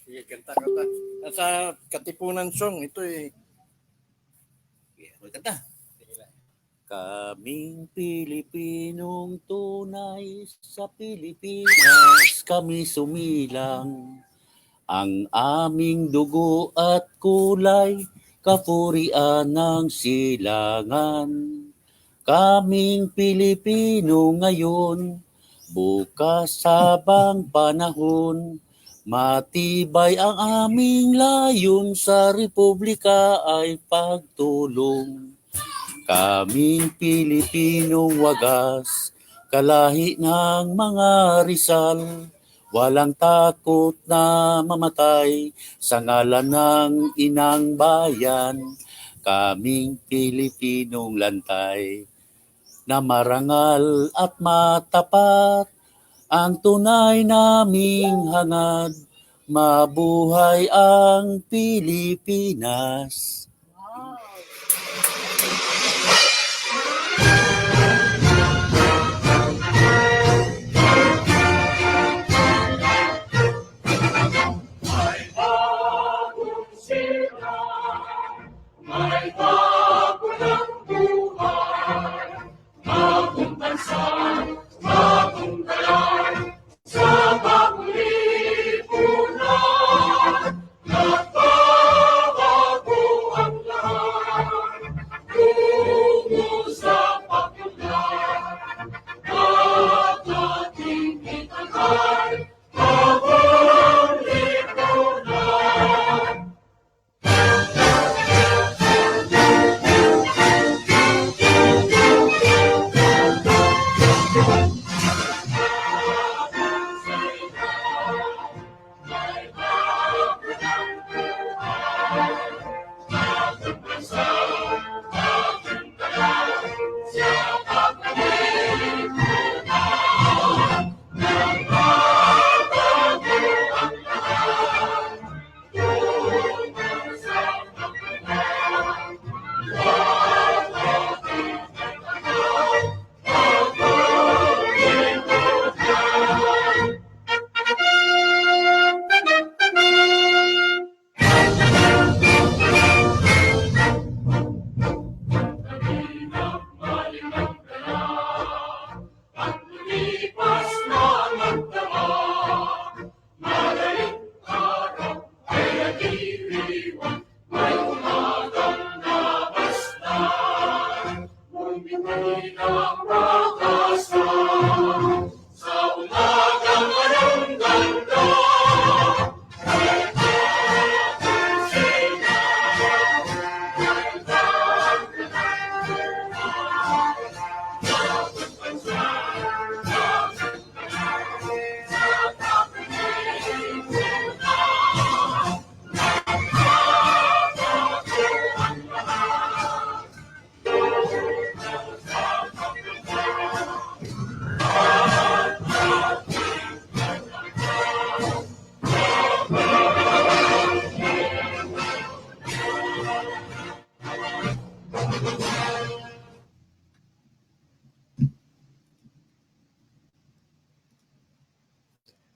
Sige, kanta. Nasa Katipunan song, ito eh. Kanta. Kaming Pilipinong tunay sa Pilipinas, kami sumilang. Ang aming dugo at kulay, kapurian ng silangan. Kaming Pilipino ngayon, bukas habang panahon, matibay ang aming layon sa Republika ay pagtulong. Kaming Pilipinong wagas, kalahi ng mga Rizal, walang takot na mamatay sa ngalan ng inang bayan. Kaming Pilipinong lantay, na marangal at matapat, ang tunay naming hangad, mabuhay ang Pilipinas. Wow! May bago ng buhay, bagong bansa, bagong galang, sa bagong lipunan, nagbabago ang lahat, tungo sa pagkaklan, at ating itagay, bagong lipunan.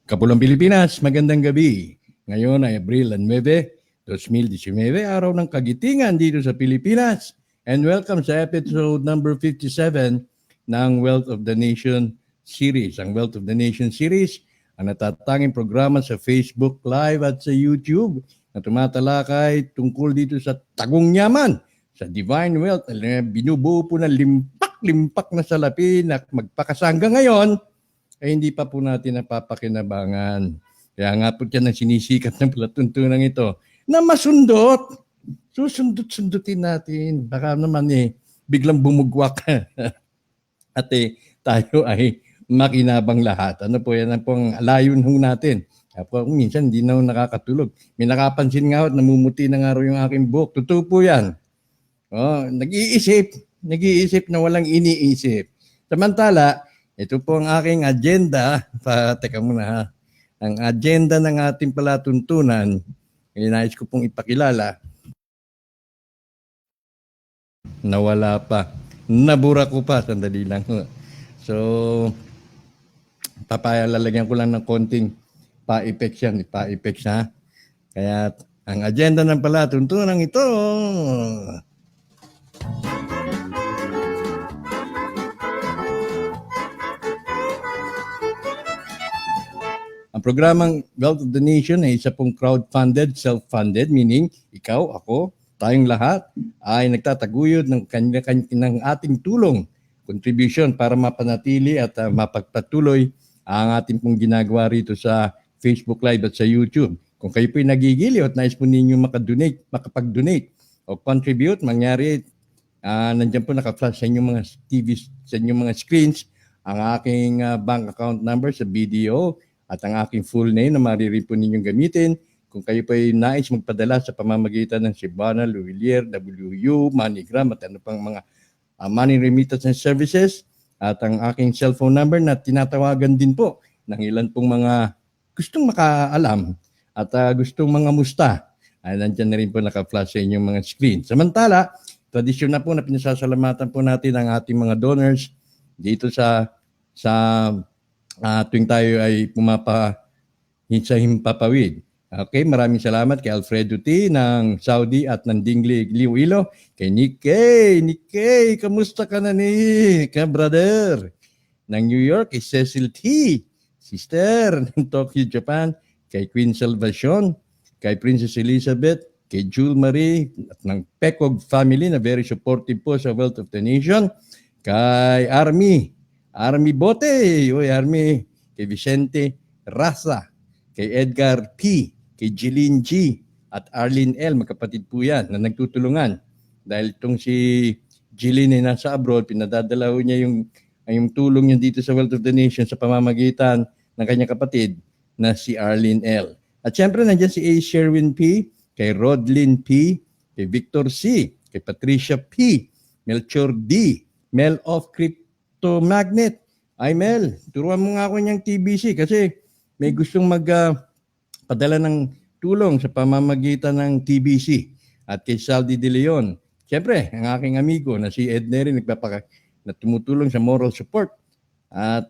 Kapulang Pilipinas, magandang gabi. Ngayon ay Abril 9, 2019, araw ng kagitingan dito sa Pilipinas. And welcome sa episode number 57 ng Wealth of the Nation series. Ang Wealth of the Nation series, ang natatanging programa sa Facebook Live at sa YouTube na tumatalakay tungkol dito sa tagong yaman, sa divine wealth, na binubuo po ng limpak na salapi na magpakasangga ngayon, ay hindi pa po natin napapakinabangan. Kaya nga po dyan ang sinisikat ng palatuntunan ito na masundot. Susundot-sundutin natin. Baka naman biglang bumugwak. At tayo ay makinabang lahat. Ano po yan po ang layon ho natin. Kaya minsan hindi na nakakatulog. May nakapansin nga at namumuti na nga yung aking buhok. Totoo po yan. Nag-iisip na walang iniisip. Samantala, ito po ang aking agenda. Teka muna ha. Ang agenda ng ating palatuntunan, nais ko pong ipakilala. Nawala pa. Nabura ko pa. Sandali lang. So, lalagyan ko lang ng konting pa-effects yan. Pa-effects ha. Kaya ang agenda ng palatuntunan ito, ang programang Wealth of the Nation ay isa pong crowd-funded, self-funded, meaning ikaw, ako, tayong lahat ay nagtataguyod ng ng ating tulong, contribution para mapanatili at mapagpatuloy ang ating pong ginagawa rito sa Facebook Live at sa YouTube. Kung kayo po'y nagigiliw at nais po ninyo makapag-donate o contribute, mangyari, nandiyan po naka-flash sa inyong mga TV, sa inyong mga screens, ang aking bank account number sa BDO at ang aking full name na maririnig po ninyong gamitin. Kung kayo po ay nais magpadala sa pamamagitan ng Cebuana, Luwilier, WU, MoneyGram at ano pang mga money remittance and services, at ang aking cellphone number na tinatawagan din po ng ilan pong mga gustong makaalam at gustong mga musta, ay nandiyan na rin po naka-flash sa inyong mga screen. Samantala, tradisyon na po na pinasasalamatan po natin ang ating mga donors dito sa tuwing tayo ay sa himpapawid. Okay, maraming salamat kay Alfredo T. ng Saudi at ng Dingli Iloilo. Kay Nikkei, kamusta ka na brother? Ng New York, kay Cecil T. Sister ng Tokyo, Japan. Kay Queen Salvacion, kay Princess Elizabeth, kay Jewel Marie at ng Pekog family na very supportive po sa Wealth of the Nation. Kay Army Bote, Army, kay Vicente Raza, kay Edgar P., kay Jeline G. at Arlene L. Magkapatid po yan na nagtutulungan. Dahil itong si Jeline ay nasa abroad, pinadadala niya yung tulong niya dito sa Wealth of the Nation sa pamamagitan ng kanyang kapatid na si Arlene L. At syempre nandiyan si A. Sherwin P., kay Rodlyn P., kay Victor C., kay Patricia P., Melchor D., Mel of Crypto Magnet. Ay Mel, turuan mo nga ako niyang TBC kasi may gustong padala ng tulong sa pamamagitan ng TBC. At kay Saldi De Leon, siyempre, ang aking amigo na si Ed Neri na tumutulong sa moral support. At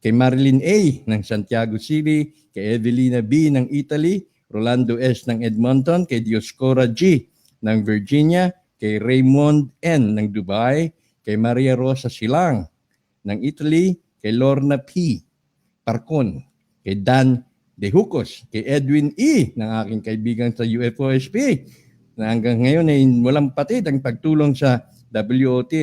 kay Marilyn A. ng Santiago City, kay Evelina B. ng Italy, Rolando S. ng Edmonton, kay Dioscora G. ng Virginia, kay Raymond N. ng Dubai, kay Maria Rosa Silang ng Italy, kay Lorna P. Parcon, kay Dan De Hucos, kay Edwin E. ng aking kaibigan sa UFOSP, na hanggang ngayon ay walang patid ang pagtulong sa WOT.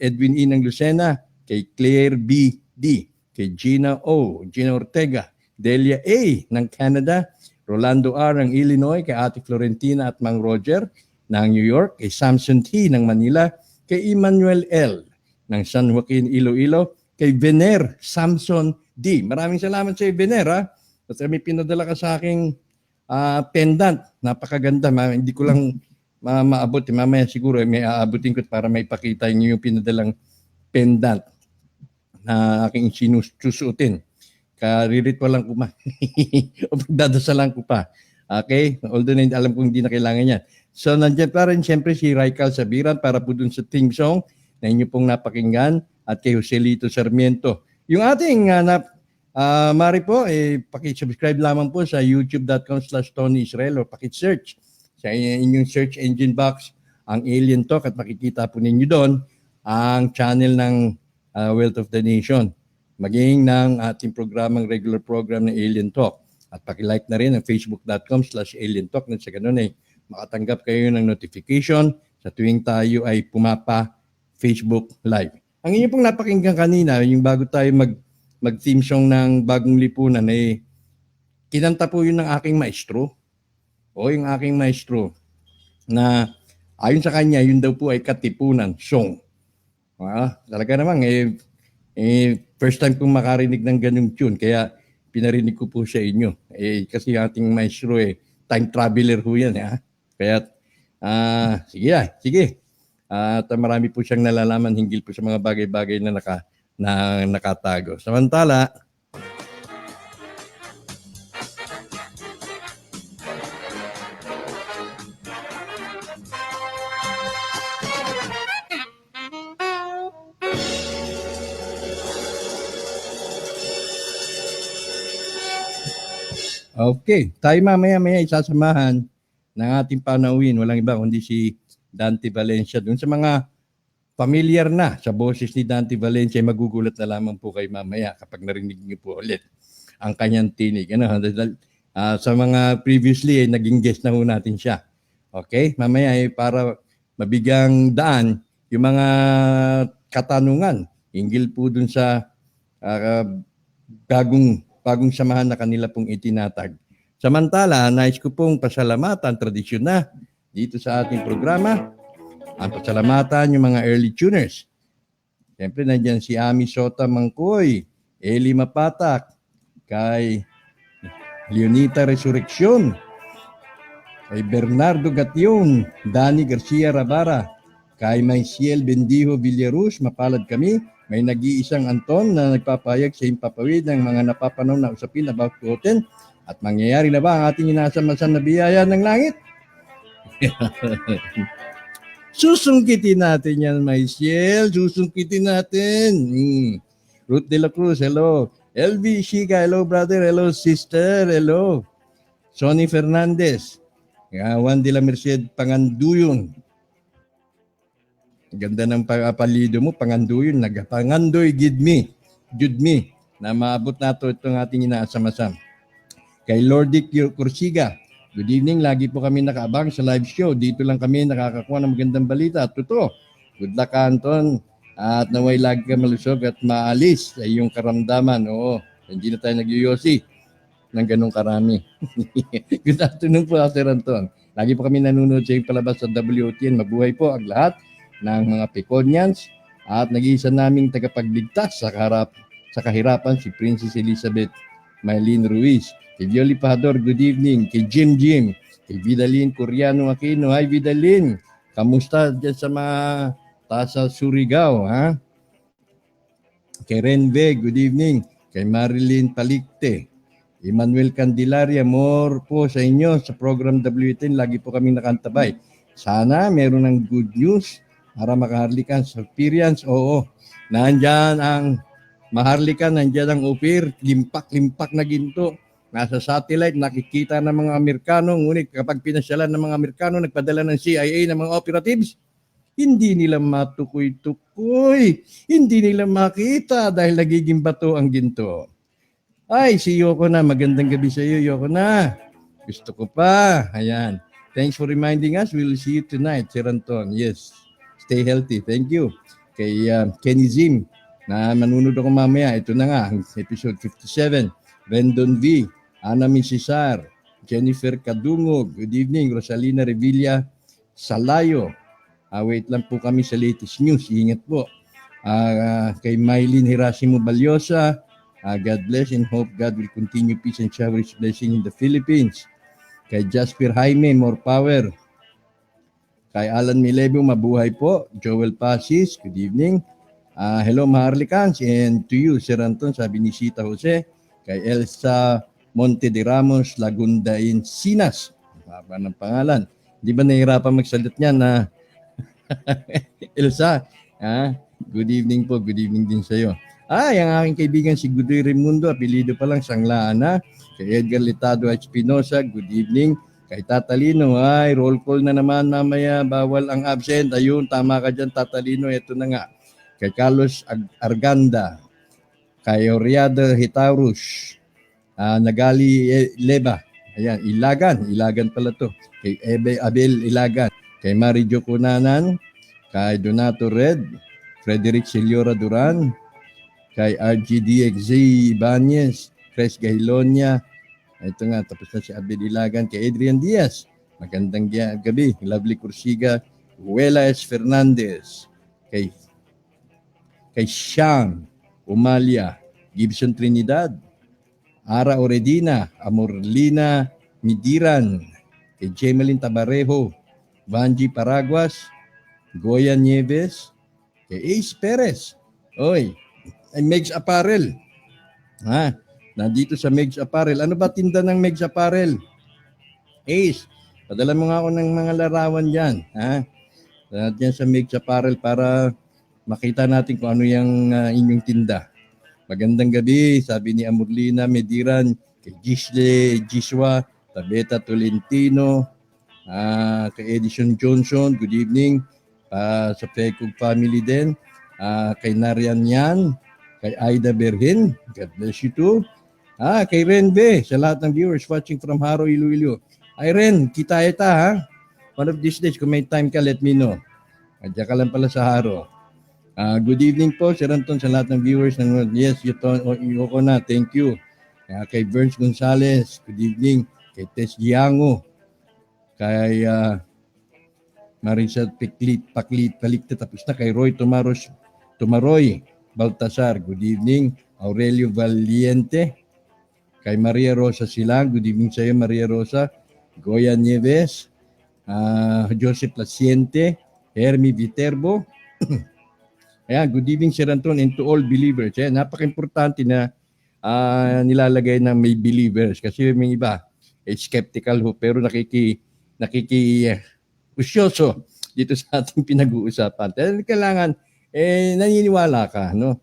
Edwin E. ng Lucena, kay Claire B. D., kay Gina Ortega, Delia A. ng Canada, Rolando R. ng Illinois, kay Ate Florentina at Mang Roger ng New York, kay Samson T. ng Manila, kay Emmanuel L. ng San Joaquin, Iloilo, kay Vener Samson D. Maraming salamat sa Vener, ha? At may pinadala ka sa aking pendant. Napakaganda. Hindi ko lang maabot. Mamaya siguro may aabutin ko para may pakita niyo yung pinadalang pendant na aking sinusuotin. Kariritualan ko pa. O pagdadasalan ko pa. Okay? Although alam kong hindi na kailangan yan. So, nandiyan pa rin siyempre si Raikal Sabiran para po dun sa theme song na inyo pong napakinggan at kay Joselito Sarmiento. Yung ating Mari po, paki-subscribe lamang po sa youtube.com/Tony Israel o paki-search sa inyong search engine box ang Alien Talk at makikita po ninyo doon ang channel ng Wealth of the Nation. Maging ng ating programang regular program na Alien Talk. At paki-like na rin ang facebook.com/Alien Talk na sa ganun ay makatanggap kayo ng notification sa tuwing tayo ay Facebook Live. Ang inyo pong napakinggan kanina, yung bago tayo mag-theme song ng Bagong Lipunan, kinanta po yun ng aking maestro. Yung aking maestro na ayon sa kanya, yun daw po ay katipunan song. Talaga naman, first time kong makarinig ng ganung tune, kaya pinarinig ko po sa inyo. Kasi ating maestro, time traveler ho yan. Kaya, sige. At marami po siyang nalalaman hinggil po sa mga bagay-bagay na nakatago. Samantala, Okay, tayo mamaya isasamahan ng ating panauhin. Walang iba kundi si Dante Valencia. Doon sa mga familiar na sa boses ni Dante Valencia, magugulat na lamang po kayo mamaya kapag narinig niyo po ulit ang kanyang tinig. Sa mga previously, naging guest na ho natin siya. Okay, mamaya para mabigang daan yung mga katanungan hinggil po dun sa bagong samahan na kanila pong itinatag. Samantala, nais ko pong pasalamatan, tradisyon na dito sa ating programa, ang pasalamatan yung mga early tuners. Siyempre, nandiyan si Ami Sota Mangkoy, Eli Mapatak, kay Leonita Resurrección, kay Bernardo Gation, Danny Garcia Rabara, kay Maiciel Bendijo Villaruz, mapalad kami. May nag-iisang Anton na nagpapayag sa impapawid ng mga napapanaw na usapin about Quoten. At mangyayari na ba ang ating inasamasan na biyaya ng langit? Susungkitin natin yan, Maiciel. Susungkitin natin. Ruth de la Cruz, hello. LV Shika, hello brother. Hello sister, hello. Sonny Fernandez. Juan de la Merced Panganduyon. Ganda ng apelido mo, Panganduyon. Pangandoy Gidmi, na maabot na itong ating inaasam-asam. Kay Lordy Cursiga, good evening. Lagi po kami nakaabang sa live show. Dito lang kami nakakakuha ng magandang balita. At totoo. Good luck, Anton. At naway lagi ka malusog at maalis sa iyong karamdaman. Oo, hindi na tayo nagyoyosi ng ganong karami. Good afternoon po, Sir Anton. Lagi po kami nanonood sa iyong palabas sa WOTN. Mabuhay po ang lahat ng mga Peconians at nag-iisa naming tagapagligtas sa kahirapan si Princess Elizabeth Maylene Ruiz. Kay Violi Pahador, good evening. Kay Jim, kay Vidalin Coriano Aquino. Hi Vidalin, kamusta dyan sa mga Tasa Surigao, ha? Kay Renve, good evening. Kay Marilyn Palikte. Emmanuel Candelaria, more po sa inyo sa program WTN. Lagi po kami nakantabay. Sana meron ng good news para makaharlikan sa experience. Oo, nandyan ang maharlikan, nandyan ang upir, limpak na ginto. Nasa satellite, nakikita ng mga Amerikano. Ngunit kapag pinasyalan ng mga Amerikano, nagpadala ng CIA ng mga operatives, hindi nila matukoy-tukoy. Hindi nila makita dahil nagiging bato ang ginto. Ay, si Yoko na. Magandang gabi sa iyo, Yoko na. Gusto ko pa. Ayan. Thanks for reminding us. We'll see you tonight, Sir Anton. Yes. Stay healthy. Thank you. Kay Kenny Zim, na manunod ako mamaya. Ito na nga, episode 57. Rendon V, Ana Misisar, Jennifer Kadungog, good evening. Rosalina Revilla Salayo. Wait lang po kami sa latest news. Ingat po. Kay Mylene Hirasimo Balyosa, God bless and hope God will continue peace and shower His blessing in the Philippines. Kay Jasper Jaime, more power. Kay Alan Milebo, mabuhay po. Joel Pasis, good evening. Hello Maharlikans, and to you, Sir Anton, sabi ni Sita Jose. Kay Elsa Monte de Ramos, Lagundain Sinas. Haba ng pangalan. Di ba nahihirapan magsalit niya na Elsa? Good evening po, good evening din sa iyo. Ang aking kaibigan si Gudoy Raimundo, apelido pa lang, Sanglaan na. Kay Edgar Litado Espinosa, good evening. Kay Tatalino, roll call na naman mamaya, bawal ang absent. Ayun, tama ka dyan, Tatalino, ito na nga. Kay Carlos Arganda, kay Oriada Hitaurus, Nagali Leba, ayan, Ilagan pala to. Kay Abel Ilagan, kay Mari Jo Cunanan, kay Donato Red, Frederick Celiora Duran, kay RGDXZ Ibanez, Chris Gahilonia. Ito nga, tapos na si Abel Ilagan. Kay Adrian Diaz, magandang gabi. Lovely Cursiga, Huela S. Fernandez, kay Siang Umalia, Gibson Trinidad, Ara Oredina, Amorlina Midiran, kay Jemelyn Tabarejo, Vanji Paraguas, Goya Nieves, kay Ace Perez. Oy, ay Megs Apparel. Nandito sa Megs Apparel. Ano ba tinda ng Megs Apparel? Ace, padala mo nga ako ng mga larawan dyan. Diyan sa Megs Apparel para makita natin kung ano yung inyong tinda. Magandang gabi, sabi ni Amorlina Mediran, kay kay Gisle Giswa, Tabeta Tolentino, kay Edison Johnson, good evening, sa Pekog family din, kay Narian Yan, kay Aida Berhin, God bless you too, kay Renve, sa lahat ng viewers watching from Haro, Iloilo. Ay Ren, kita ha? One of these days, kung may time ka, let me know. Diyan ka lang pala sa Haro. Good evening po, Sir Anton, sa lahat ng viewers. Yes, Yoko na, thank you. Kay Berns Gonzalez, good evening. Kay Tess Giango. Kay Marisa Palikta, tapos na. Kay Roy Tumaroy Baltasar, good evening. Aurelio Valiente. Kay Maria Rosa Silang, good evening sa iyo, Maria Rosa. Goya Nieves. Joseph Laciente. Hermie Viterbo. Ayan, good evening Sir Anton and to all believers. Ayan, napaka-importante na nilalagay ng may believers kasi may iba skeptical ho pero usyoso dito sa ating pinag-uusapan. Kaya kailangan naniniwala ka, no?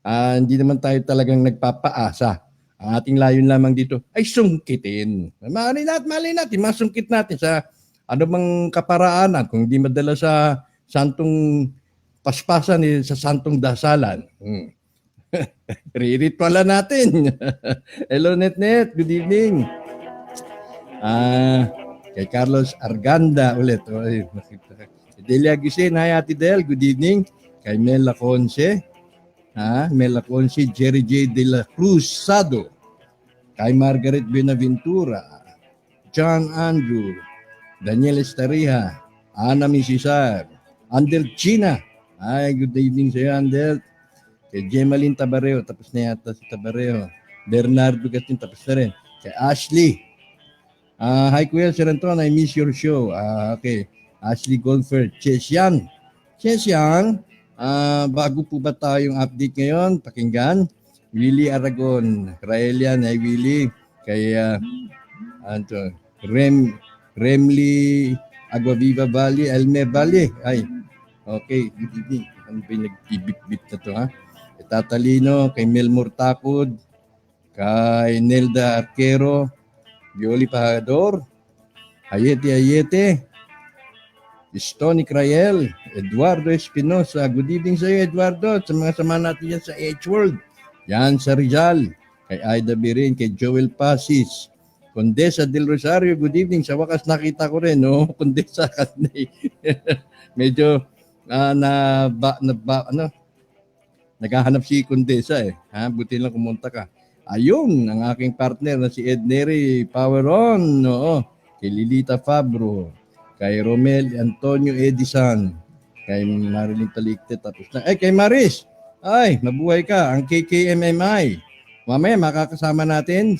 Hindi naman tayo talagang nagpapaasa. Ang ating layon lamang dito ay sungkitin. Mali natin, masungkit natin sa ano bang kaparaanan kung hindi madala sa santong paspasan sa santong dasalan. Riritualan natin. Hello, Net. Good evening. Kay Carlos Arganda ulit. Delia Gusen, hi Ate Del. Good evening. Kay Mel Laconce. Mel Laconce, Jerry J. De La Cruz Sado. Kay Margaret Benaventura. John Andrew. Daniel Estariha. Ana Misisar. Andel China. Ay, good evening sa iyo, Andel. Kay Gemaline Tabareo, tapos na yata si Tabareo. Bernardo Gatin, tapos na rin. Kay Ashley. Hi, Kuya Sir Anton, I miss your show. Okay. Ashley Golfer. Chesian, bago po ba tayong update ngayon? Pakinggan. Willie Aragon. Raelian, hi Willie. Kay Remly Aguaviva Valley, Elmer Valley. Ay, okay, good evening. Ano ba yung nag-bip-bip na to, ha? Kay Tatalino, kay Melmor Takod, kay Nelda Arquero, Violi Pajador, Ayete, Stony Crayel, Eduardo Espinosa. Good evening sa iyo, Eduardo. Sa mga sama natin yan sa H-World. Yan sa Rizal. Kay Aida Birin, kay Joel Pasis. Condesa del Rosario, good evening. Sa wakas nakita ko rin, no? Condesa Katney. Medyo naghahanap si Condesa eh. Buti lang kumunta ka. Ayun, ang aking partner na si Ed Neri Power On, no? Kay Lilita Fabro, kay Romel Antonio Edison, kay Marilyn Talikte, tapos na. Kay Maris. Ay, mabuhay ka. Ang KKMMI. Mamaya makakasama natin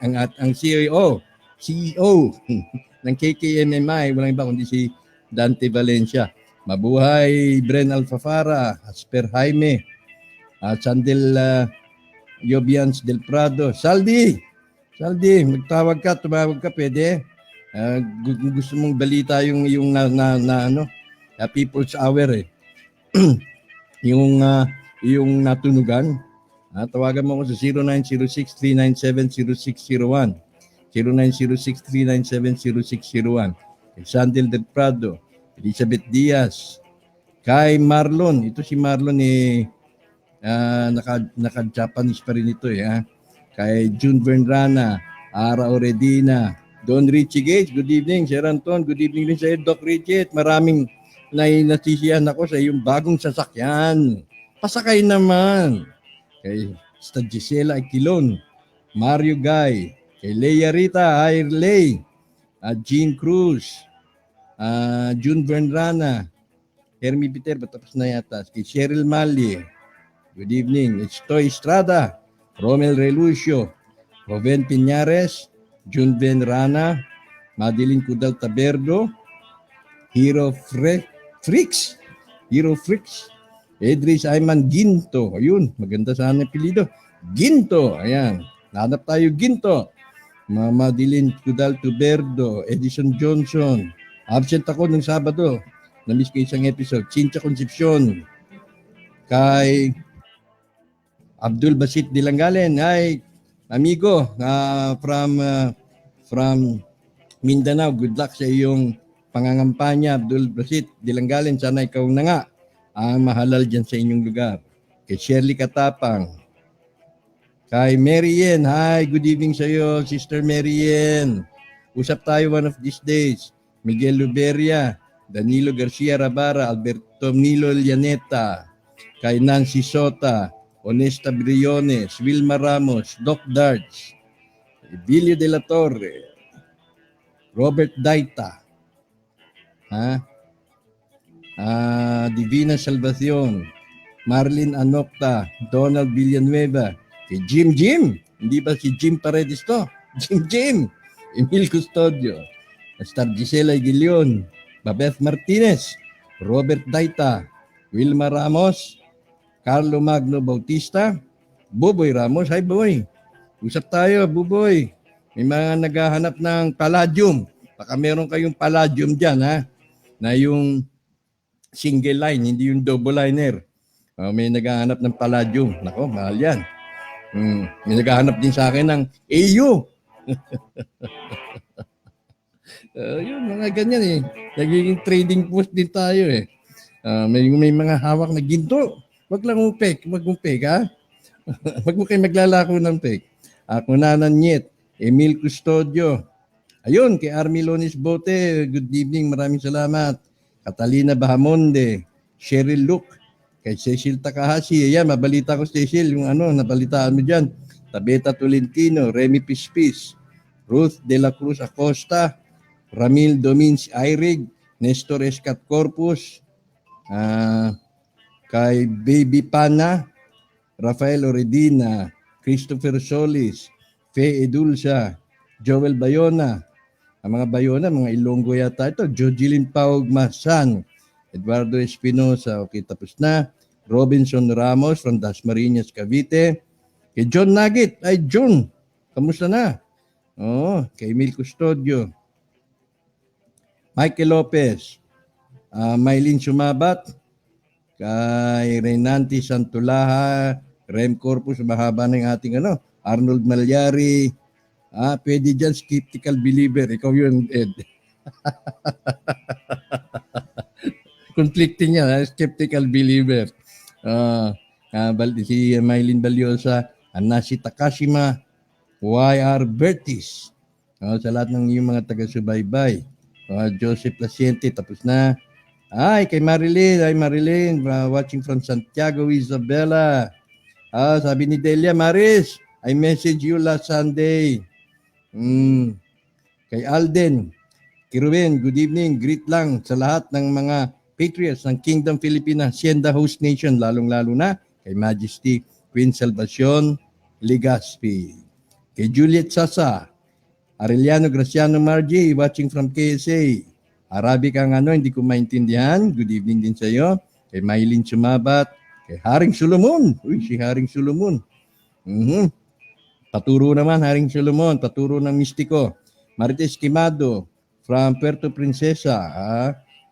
ang CEO ng KKMMI, walang iba kundi si Dante Valencia. Mabuhay Bren Alfafara, Asper Jaime, Sandel Yobians del Prado. Saldi, tumawag ka, pwede. Gusto mong balita yung People's Hour eh. yung natunugan. Tawagan mo ako sa 0906-397-0601. 0906-397-0601. Kay Sandel del Prado, Elizabeth Diaz, kay Marlon. Ito si Marlon naka-Japanese pa rin ito Kay June Bernrana, Ara Oredina, Don Richie Gates, good evening. Sir Anton, good evening din sa iyo, Doc Richie. Maraming nasisiyahan ako sa iyong bagong sasakyan. Pasakay naman. Kay Gisela Aquilon, Mario Guy, kay Leia Rita, Airley, Jean Cruz, June Bernrana, Hermie Peter, tapos na yata, kay Cheryl Mali, good evening, Estoy Estrada, Romel Relucio, Roven Piñares, June Benrana, Madeline Cudal Taberdo, Hero Fricks, Edris Ayman Ginto. Ayun, maganda sana ang apelyido. Ginto, ayan. Nahanap tayo Ginto. Madeline Cudal Tuberdo, Edison Johnson. Absent ako nung Sabado. Na-miss ko isang episode. Cynthia Concepcion. Kay Abdul Basit Dilangalen. Ay, amigo, from Mindanao, good luck sa iyong pangangampanya. Abdul Basit Dilanggalin, sana ikaw na nga ang mahalal dyan sa inyong lugar. Kay Shirley Katapang, kay Marian, hi, good evening sa iyo, Sister Marian. Usap tayo one of these days. Miguel Luberia, Danilo Garcia Rabara, Alberto Nilo Llaneta, kay Nancy Sota, Honesta Briones, Wilma Ramos, Doc Darts, Emilio de la Torre, Robert Daita, Divina Salvacion, Marlene Anocta, Donald Villanueva, kay Jim, hindi ba si Jim Paredes to? Jim, Emil Custodio, Star Gisela Aguilion, Babeth Martinez, Robert Daita, Wilma Ramos, Carlo Magno Bautista, Buboy Ramos, hi boy. Usap tayo, Buboy. May mga naghahanap ng palladium. Baka meron kayong palladium dyan, ha? Na yung single line, hindi yung double liner. May naghahanap ng palladium. Nako, mahal yan. May naghahanap din sa akin ng AU. Yun, mga ganyan eh. Nagiging trading post din tayo eh. May mga hawak na ginto. Wag lang umpek, ha? Wag mo kayo maglalako ng pek. Ako Nyet, Emil Custodio. Ayun, kay Army Lonis Bote, good evening, maraming salamat. Catalina Bahamonde, Cheryl Luke, kay Cecil Takahashi. Ayan, mabalita ko Cecil, yung nabalitaan mo dyan. Tabeta Tolentino, Remy Pispis, Ruth De La Cruz Acosta, Ramil Domins Airig, Nestor Escat Corpus, kay Baby Pana, Rafael Oredina, Christopher Solis, Fe Edulsa, Joel Bayona, ang mga Bayona, mga Ilonggo yata ito, Jojeline Paug Masan, Eduardo Espinosa, okay, tapos na, Robinson Ramos from Dasmariñas, Cavite, kay John Nagit, ay John, kamusta na? Kay Emil Custodio, Michael Lopez, Maylin Sumabat, kay Reynanti Santulaha, Rem Corpus, mahaba na yung ating Arnold Malyari, pwede dyan, skeptical believer, ikaw yun, Ed. Conflicting yan, skeptical believer. Si Maylin Balyosa, Anasi Takashima, Y.R. Bertis, sa lahat ng yung mga taga-subaybay. Joseph Laciente, tapos na. Ay, kay Marilyn. Ay, Marilyn. Watching from Santiago, Isabela. Sabi ni Delia, Maris, I messaged you last Sunday. Kay Alden, Kiruben, good evening. Greet lang sa lahat ng mga patriots ng Kingdom Philippine Hacienda Host Nation, lalong-lalo na kay Majesty Queen Salvacion Legaspi. Kay Juliet Sasa, Arellano Graciano Margie, watching from KSA. Arabic ang hindi ko maintindihan. Good evening din sa iyo. Kay Maylin Sumabat, kay Haring Solomon. Uy, si Haring Solomon. Paturo naman, Haring Solomon. Paturo ng mistiko. Marites Quimado, from Puerto Princesa.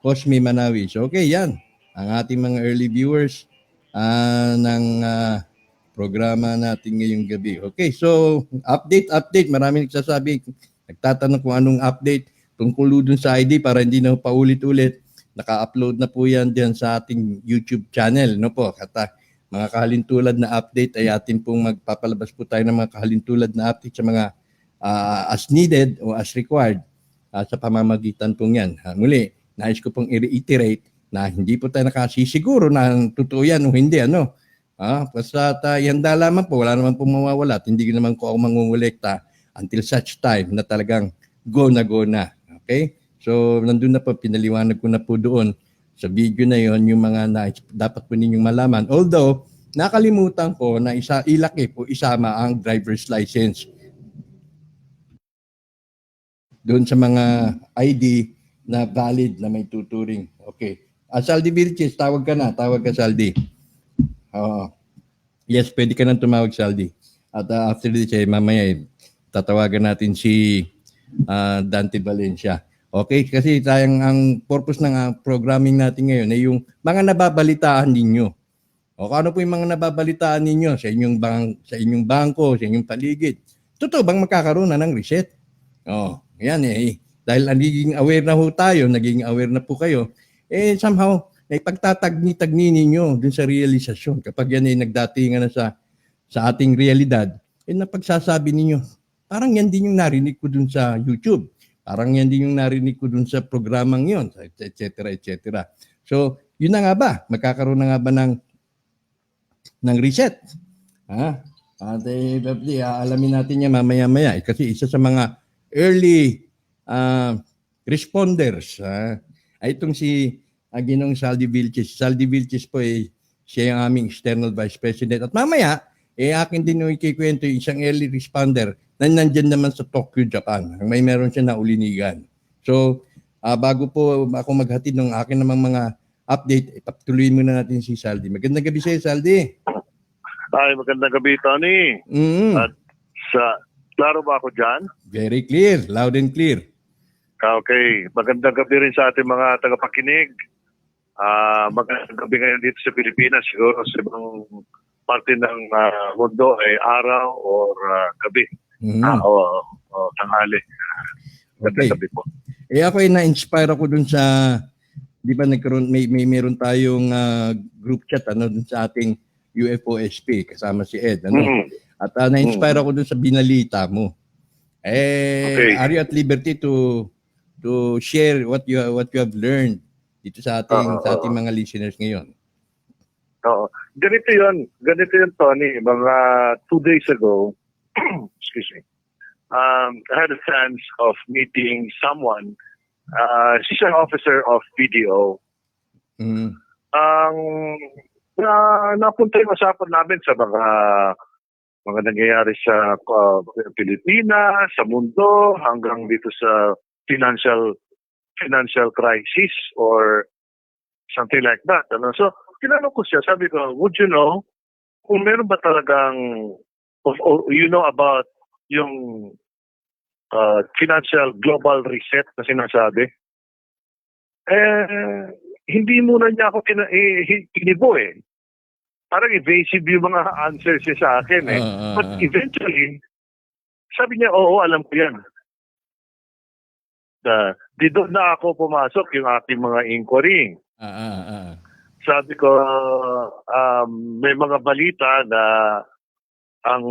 Cosme Manawis. Okay, yan. Ang ating mga early viewers ng programa natin ngayong gabi. Okay, so update. Maraming nagsasabi, nagtatanong kung anong update tungkol dun sa ID para hindi na paulit-ulit. Naka-upload na po yan dyan sa ating YouTube channel. No po, kata mga kahalintulad na update ay atin pong magpapalabas po tayo ng mga kahalintulad na update sa mga as needed o as required sa pamamagitan pong yan. Muli, nais ko pong i-reiterate na hindi po tayo nakasisiguro na totoo yan o hindi. Basta handa lamang po, wala naman pong mawawala at hindi naman ko ako mangungulekta until such time na talagang go na. Okay? So, nandun na po, pinaliwanag ko na po doon sa video na yon yung mga dapat po ninyong malaman. Although, nakalimutan ko na ilaki po isama ang driver's license doon sa mga ID na valid na may tuturing. Okay. Saldi Vilches, tawag ka, Saldi. Yes, pwede ka nang tumawag, Saldi. At after this, mamaya tatawagan natin si Dante Valencia. Okay, kasi ang purpose ng programming natin ngayon ay yung mga nababalitaan ninyo. O ano po yung mga nababalitaan ninyo sa inyong bangko, sa inyong paligid, totoo bang magkakaroon na ng reset? Oh, yan eh. Dahil naging aware na ho tayo, naging aware na po kayo, somehow, naipagtatagni-tagni ninyo dun sa realisasyon. Kapag yan ay nagdatingan na sa ating realidad, napagsasabi ninyo, parang yan din yung narinig ko dun sa YouTube. Parang yan din yung narinig ko dun sa programang yon, etc. etc. So, yun na nga ba? Magkakaroon na nga ba ng reset? Ha? At alamin natin yan mamaya-maya. Kasi isa sa mga early responders ay itong si Ginong Saldi Vilches. Saldi Vilches po siya yung aming external vice president. At mamaya, akin din yung ikikwento yung isang early responder na nandyan naman sa Tokyo, Japan. Meron siya na ulinigan. So, bago po ako maghatid ng akin namang mga update, ipatuloy muna natin si Saldi. Magandang gabi sa'yo, Saldi. Ay, magandang gabi, Tony. At klaro ba ako dyan? Very clear, loud and clear. Okay, magandang gabi rin sa ating mga tagapakinig. Magandang gabi ngayon dito sa Pilipinas, siguro sa ibang parte ng mundo ay araw or gabi. O tanghali. Magandang gabi po. Ako ay na-inspire ako dun sa, di ba nagkaroon, meron tayong group chat dun sa ating UFOSP kasama si Ed. At na-inspire ako dun sa binalita mo. Okay. Are you at liberty to share what you have learned dito sa ating mga listeners ngayon? Oo. Ganito yun, Tony. Mga 2 days ago, excuse me, I had a chance of meeting someone. She's an officer of BDO. Napunta yung usapan namin sa mga nangyayari sa Pilipinas, sa mundo, hanggang dito sa financial crisis or something like that. So, tinanong ko siya, sabi ko, would you know, kung meron ba talagang, you know about yung financial global reset na sinasabi? Hindi muna niya ako kinibo eh. Parang evasive yung mga answers niya sa akin eh. But eventually, sabi niya, oo, alam ko yan. Di doon na ako pumasok yung ating mga inquiry. Sabi ko, may mga balita na ang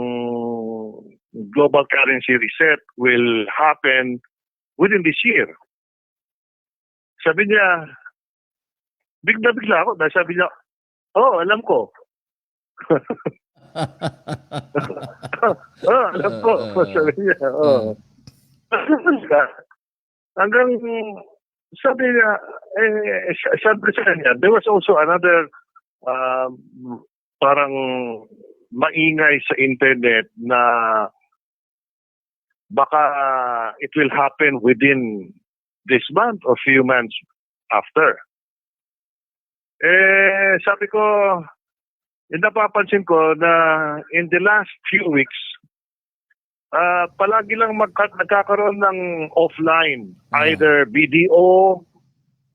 global currency reset will happen within this year. Sabi niya, bigla ako. Sabi niya, oh, alam ko. Alam ko. Sabi niya, oh. Hanggang sabi niya, sabi sa kanya, there was also another parang maingay sa internet na baka it will happen within this month or few months after. Sabi ko, napapansin ko na in the last few weeks, palagi lang nagkakaroon ng offline, either BDO,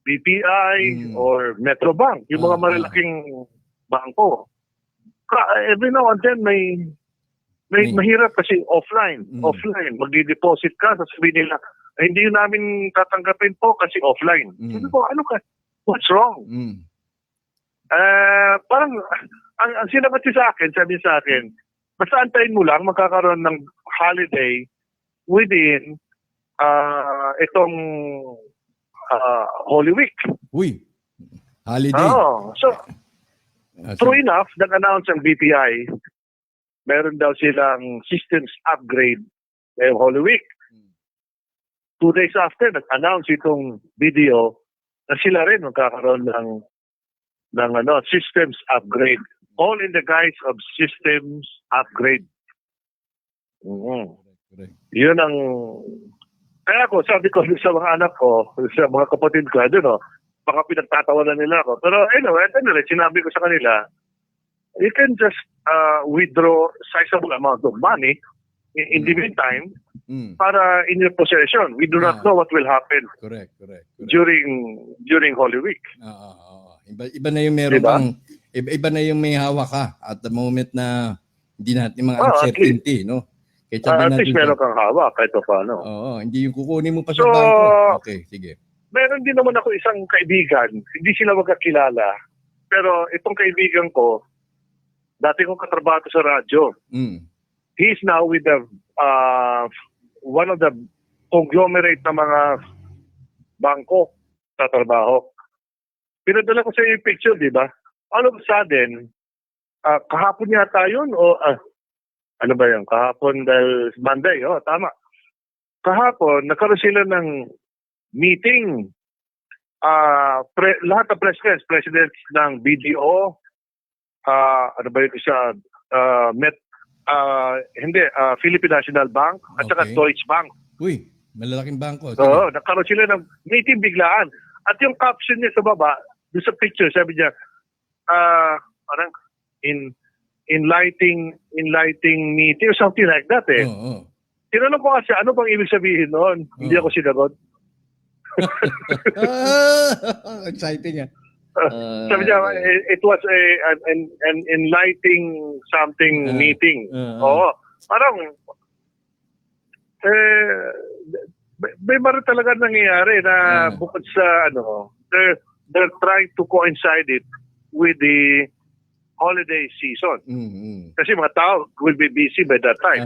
BPI, or Metrobank, yung mga malalaking bangko. Every now and then, may mahirap kasi offline. Magdi-deposit ka, sasabihin nila, hindi yun namin tatanggapin po kasi offline. Sabi ko, ano ka? What's wrong? Parang, ang sinabat sa akin, sabi sa akin, basta antayin mo lang, magkakaroon ng holiday within itong Holy Week. Uy, holiday. So, true enough, nag-announce ang BPI, meron daw silang systems upgrade ngayong Holy Week. 2 days after, nag-announce itong BDO na sila rin magkakaroon ng systems upgrade. All in the guise of systems upgrade. Yun ang... Kaya ako, sabi ko sa mga anak ko, sa mga kapatid ko, baka pinagtatawanan nila ako. Pero anyway, sinabi ko sa kanila, you can just withdraw sizable amount of money in the meantime para in your possession. We do not know what will happen during Holy Week. Iba na yung meron kang, iba na yung may hawak ka at the moment na hindi natin mga uncertainty, no? Kahit sabihin At least natin meron kang hawak kahit pa paano. Oo, hindi yung kukunin mo pa sa So, bangko. Okay, sige. Meron din naman ako isang kaibigan, hindi sila magkakilala. Pero itong kaibigan ko, dati kong katrabaho sa radyo. Mm. He is now with the one of the conglomerate na mga bangko sa trabaho. Pinadala ko sa iyo yung picture, di ba? All of a sudden, kahapon yata yun o ano ba yun? Kahapon dahil Monday, tama. Kahapon, nagkaroon sila ng meeting. Lahat ng presidents ng BDO, ano ba yun isa, Philippine National Bank at saka Okay. Deutsche Bank. Uy, malalaking bangko. Sige. Oo, nagkaroon sila ng meeting biglaan. At yung caption niya sa baba, doon sa picture, sabi niya, parang enlightening meeting or something like that eh. Oo. Tinanong ko kasi, ano bang ibig sabihin noon? Hindi ako sinagot. Exciting yan. Sabi niya, it was an enlightening something meeting. Oo. Parang, may mara talaga nangyayari na bukod sa, they're trying to coincide it with the holiday season. Kasi mga tao will be busy by that time.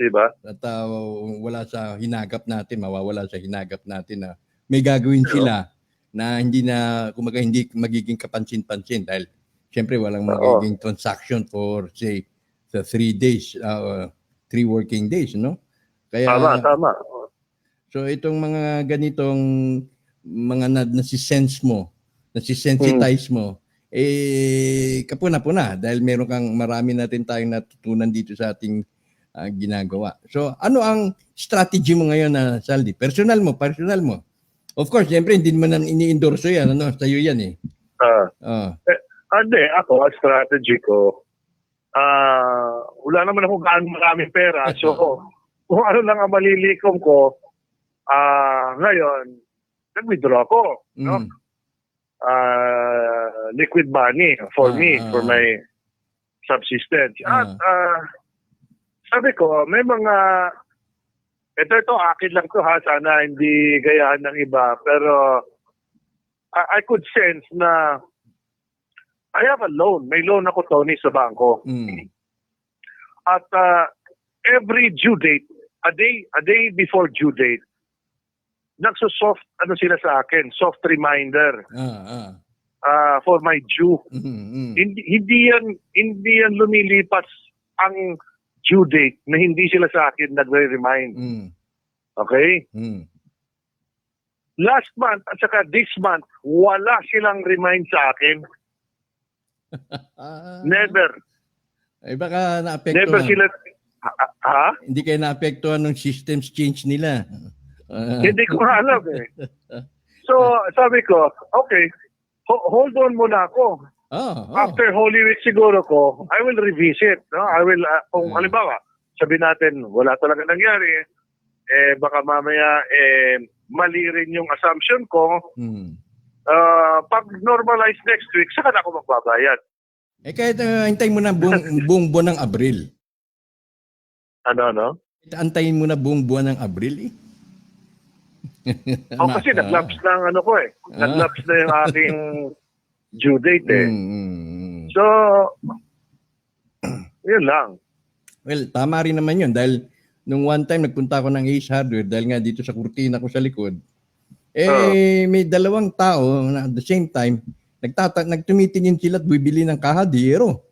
Diba? At wala sa hinagap natin, mawawala sa hinagap natin na may gagawin sila na hindi magiging kapansin-pansin dahil syempre walang magiging transaction for say sa 3 days, 3 working days, no? Kaya Tama. So itong mga ganitong mga nasi-sense mo, nasi-sensitize mo, kapuna-puna dahil marami natin tayong natutunan dito sa ating ginagawa. So ano ang strategy mo ngayon na Saldi? Personal mo. Of course, siyempre hindi mo nang ini-endorse yan, sa'yo yan eh. Hindi, ako, ang strategy ko, wala naman ako maraming pera. So, kung ano lang ang malilikom ko, ngayon, nag-withdraw ako. No? Liquid money for me, for my subsistence. At sabi ko, may mga, ito, akin lang to ha, sana hindi gayahan ng iba, pero I could sense na I have a loan. May loan ako, Tony, sa bangko. At every due date, a day before due date, nagso-soft, sila sa akin, soft reminder for my due. Hindi yan lumilipas ang due date na hindi sila sa akin nagre-remind. Okay? Last month at saka this month, wala silang remind sa akin. Never. Ay baka naapektuhan. Never sila. Hindi kayo naapektuhan ng systems change nila. Hindi ko alam eh. So, sabi ko, okay, hold on muna ako. After Holy Week siguro ko, I will revisit. No? I will, kung halimbawa, sabi natin, wala talaga nangyari, baka mamaya, mali rin yung assumption ko. Pag normalize next week, saka na ako magbabayad. Kahit hintayin mo na buong buwan ng Abril. Ano? Antayin mo na buong buwan ng Abril eh. Kasi nag-lapse na ang ko eh. Nag-lapse na yung aking due date eh. So, yun lang. Well, tama rin naman yun dahil nung one time nagpunta ako ng Ace Hardware dahil nga dito sa kurtina ko sa likod, may dalawang tao na at the same time nagtumitingin sila at bibili ng kahadero.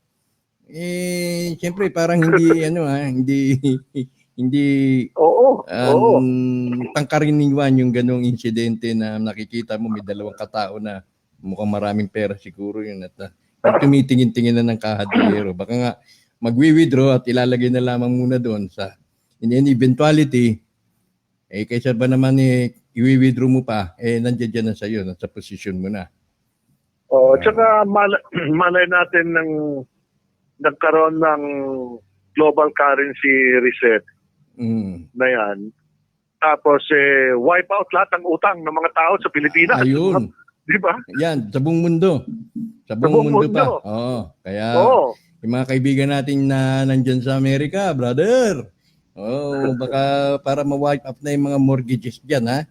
Siyempre parang hindi pangkaraniwan yung ganong insidente na nakikita mo may dalawang katao na mukhang maraming pera siguro yun at tumitingin-tingin na ng kahadero. Baka nga magwi-withdraw at ilalagay na lamang muna doon sa in any eventuality kaysa ba naman i-withdraw mo pa nandiyan dyan na sa'yo sa posisyon mo na. Tsaka malay natin ng nagkaroon ng global currency reset na yan. Tapos wipe out lahat ng utang ng mga tao sa Pilipinas. Ayun. Di ba? Yan, sa buong mundo. Sa buong mundo pa. Kaya yung mga kaibigan natin na nandyan sa Amerika, brother. Oh, baka para ma-wipe up na yung mga mortgages diyan, ha.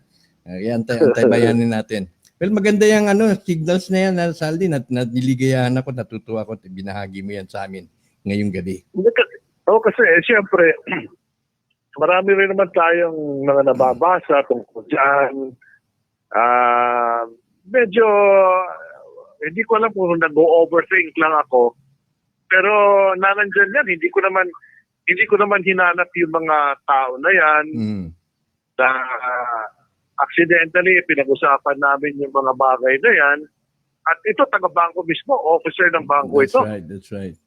Antay-bayanin natin. Well, maganda yung signals na yan, Saldi, niligayahan ako, natutuwa ako, binahagi mo yan sa amin ngayong gabi. Kasi siyempre, marami rin naman tayong mga nababasa tungkol dyan. Medyo, hindi ko alam kung nag-overthink lang ako. Pero nanandyan yan, hindi ko naman hinanap yung mga tao na yan na accidentally pinag-usapan namin yung mga bagay na yan. At ito, taga-bangko mismo, officer ng bangko ito. That's right.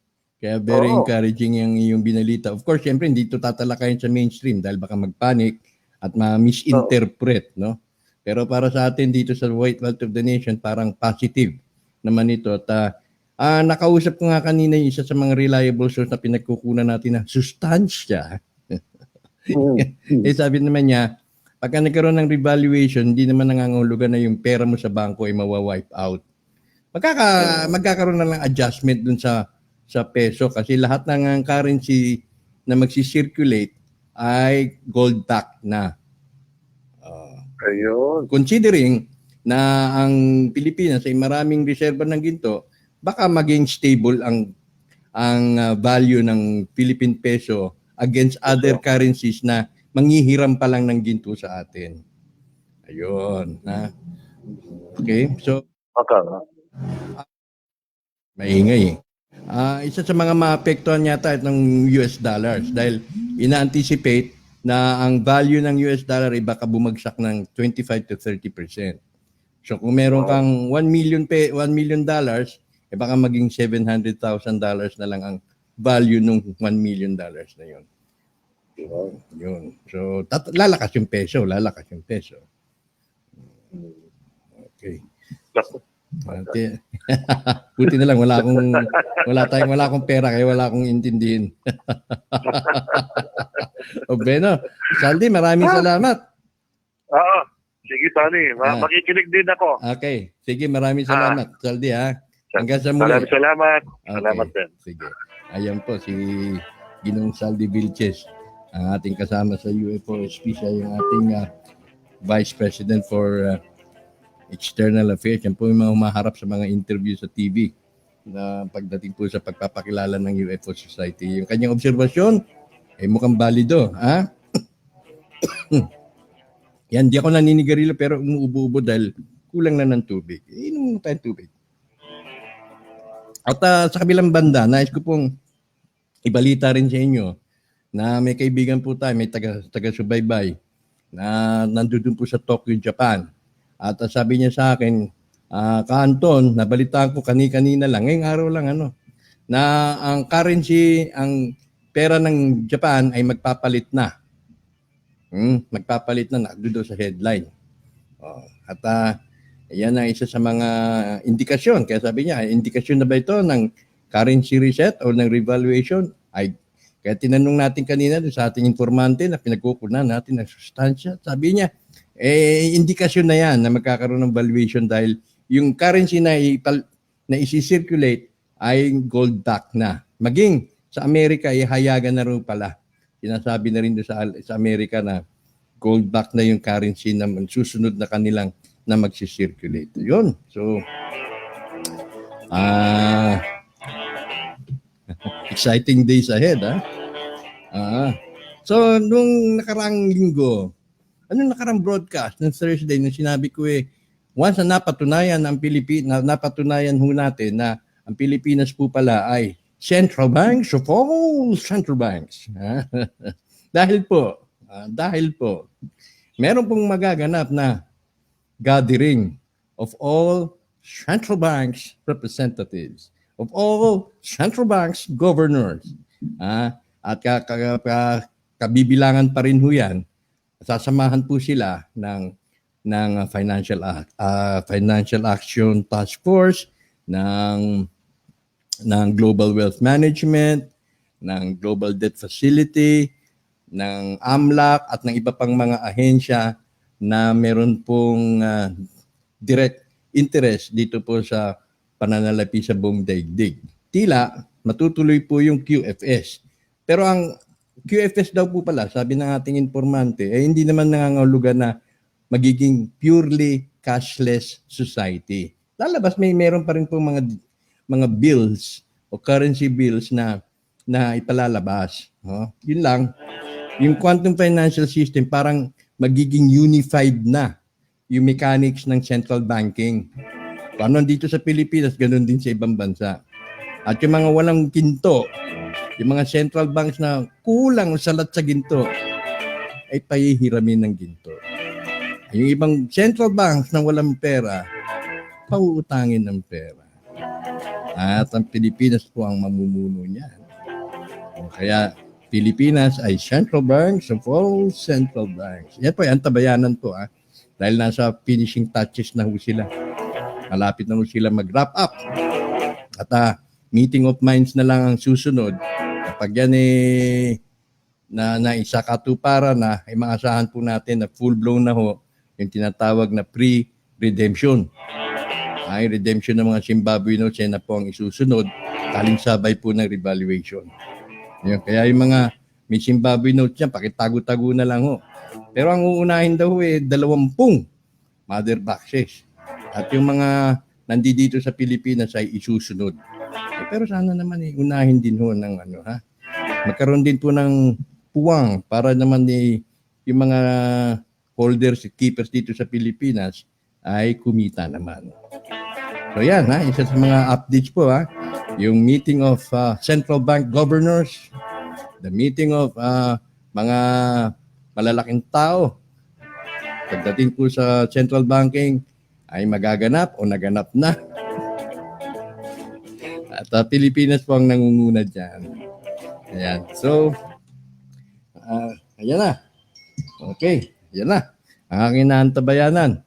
Kaya very encouraging yung binalita. Of course, siyempre, hindi ito tatalakayin sa mainstream dahil baka magpanic at ma-misinterpret, no? Pero para sa atin dito sa White Wealth of the Nation, parang positive naman ito. At nakausap ko nga kanina yung isa sa mga reliable source na pinagkukunan natin na sustansya. Sabi naman niya, pagka nagkaroon ng revaluation, hindi naman nangangahulugan na yung pera mo sa bangko ay mawa-wipe out. Magkakaroon na lang adjustment dun sa peso kasi lahat ng currency na magsisirculate ay gold back na. Ayun. Considering na ang Pilipinas ay maraming reserba ng ginto, baka maging stable ang value ng Philippine peso against other currencies na manghihiram pa lang ng ginto sa atin. Ayun. Okay, so maingay. Isa sa mga maapektuhan yata ng US dollars dahil ina-anticipate na ang value ng US dollar ay baka bumagsak ng 25 to 30%. So kung meron kang $1 million, baka maging $700,000 na lang ang value ng $1 million na yun. Yun. So lalakas yung peso. Okay. Buti na lang wala akong pera kaya wala akong intindihin. O Beno, Saldi, maraming salamat. Oo. Sige, Tony. Makikinig din ako. Okay. Sige, maraming salamat, Saldi, ha. Hanggang sa muli. Salamat. Okay. Salamat din. Sige. Ayan po si Ginong Saldi Vilches, ang ating kasama sa UFOSP. Siya yung ating Vice President for External Affairs. Yan po yung mga humaharap sa mga interview sa TV na pagdating po sa pagpapakilala ng UFO Society. Yung kanyang obserbasyon ay mukhang balido. Ha? Yan, di ako naninigarilyo pero umuubo-ubo dahil kulang na ng tubig. Inom mo tayong tubig. At sa kabilang banda, nais ko pong ibalita rin sa inyo na may kaibigan po tayo, may taga-subaybay na nandun po sa Tokyo, Japan. At sabi niya sa akin, Ka-Anton, nabalitaan ko kanina lang, ngayong araw lang, na ang currency, ang pera ng Japan ay magpapalit na. Magpapalit na, doon sa headline. At yan ang isa sa mga indikasyon. Kaya sabi niya, indikasyon na ba ito ng currency reset o ng revaluation? Kaya tinanong natin kanina sa ating informante na pinagkukunan natin ng sustansya. Sabi niya, indikasyon na yan na magkakaroon ng valuation dahil yung currency na isi-circulate ay gold back na. Maging sa Amerika, hayagan na rin pala. Sinasabi na rin sa Amerika na gold back na yung currency na susunod na kanilang na magsisirculate. Yun. So, exciting days ahead, So, nung nakaraang linggo, nakaraang broadcast ng Thursday na sinabi ko once na napatunayan napatunayan ho natin na ang Pilipinas po pala ay central banks of all central banks. Dahil po, meron pong magaganap na gathering of all central banks representatives, of all central banks governors. At kabibilangan pa rin ho yan. Sasamahan po sila ng Financial Action Task Force, ng Global Wealth Management, ng Global Debt Facility, ng AMLAC at ng iba pang mga ahensya na meron pong direct interest dito po sa pananalapi sa buong daigdig. Tila matutuloy po yung QFS. Pero ang QFS daw po pala, sabi ng ating informante, hindi naman nangangahulugan na magiging purely cashless society. Lalabas meron pa rin po mga bills o currency bills na ipalalabas. Yun lang. Yung quantum financial system parang magiging unified na yung mechanics ng central banking. Paano dito sa Pilipinas, ganun din sa ibang bansa. At yung mga walang ginto, yung mga central banks na kulang salat sa ginto, ay pahihiramin ng ginto. Yung ibang central banks na walang pera, pauutangin ng pera. At ang Pilipinas po ang mamumuno niyan. Kaya Pilipinas ay central banks of all central banks. Yan po, antabayanan po. Dahil nasa finishing touches na ho sila. Malapit na ho sila mag-wrap up. At meeting of minds na lang ang susunod. Kapag yan na isakatuparan na, ay maasahan po natin na full-blown na ho yung tinatawag na pre-redemption. Ay redemption ng mga Zimbabwe notes yan na po ang isusunod. Talingsabay po ng revaluation. Yan, kaya yung mga may Zimbabwe notes yan, pakitago-tago na lang ho. Pero ang uunahin daw 20 mother boxes. At yung mga nandito sa Pilipinas ay isusunod. Pero sana naman unahin din ho ng magkaroon din po ng puwang para naman yung mga holders, keepers dito sa Pilipinas ay kumita naman. So yan, isa sa mga updates po, yung meeting of central bank governors, the meeting of mga malalaking tao. Pagdating po sa central banking ay magaganap o naganap na. At Pilipinas po ang nangunguna dyan. Ayan. So, ayan na. Okay, ayan na. Ang aking inaantabayanan.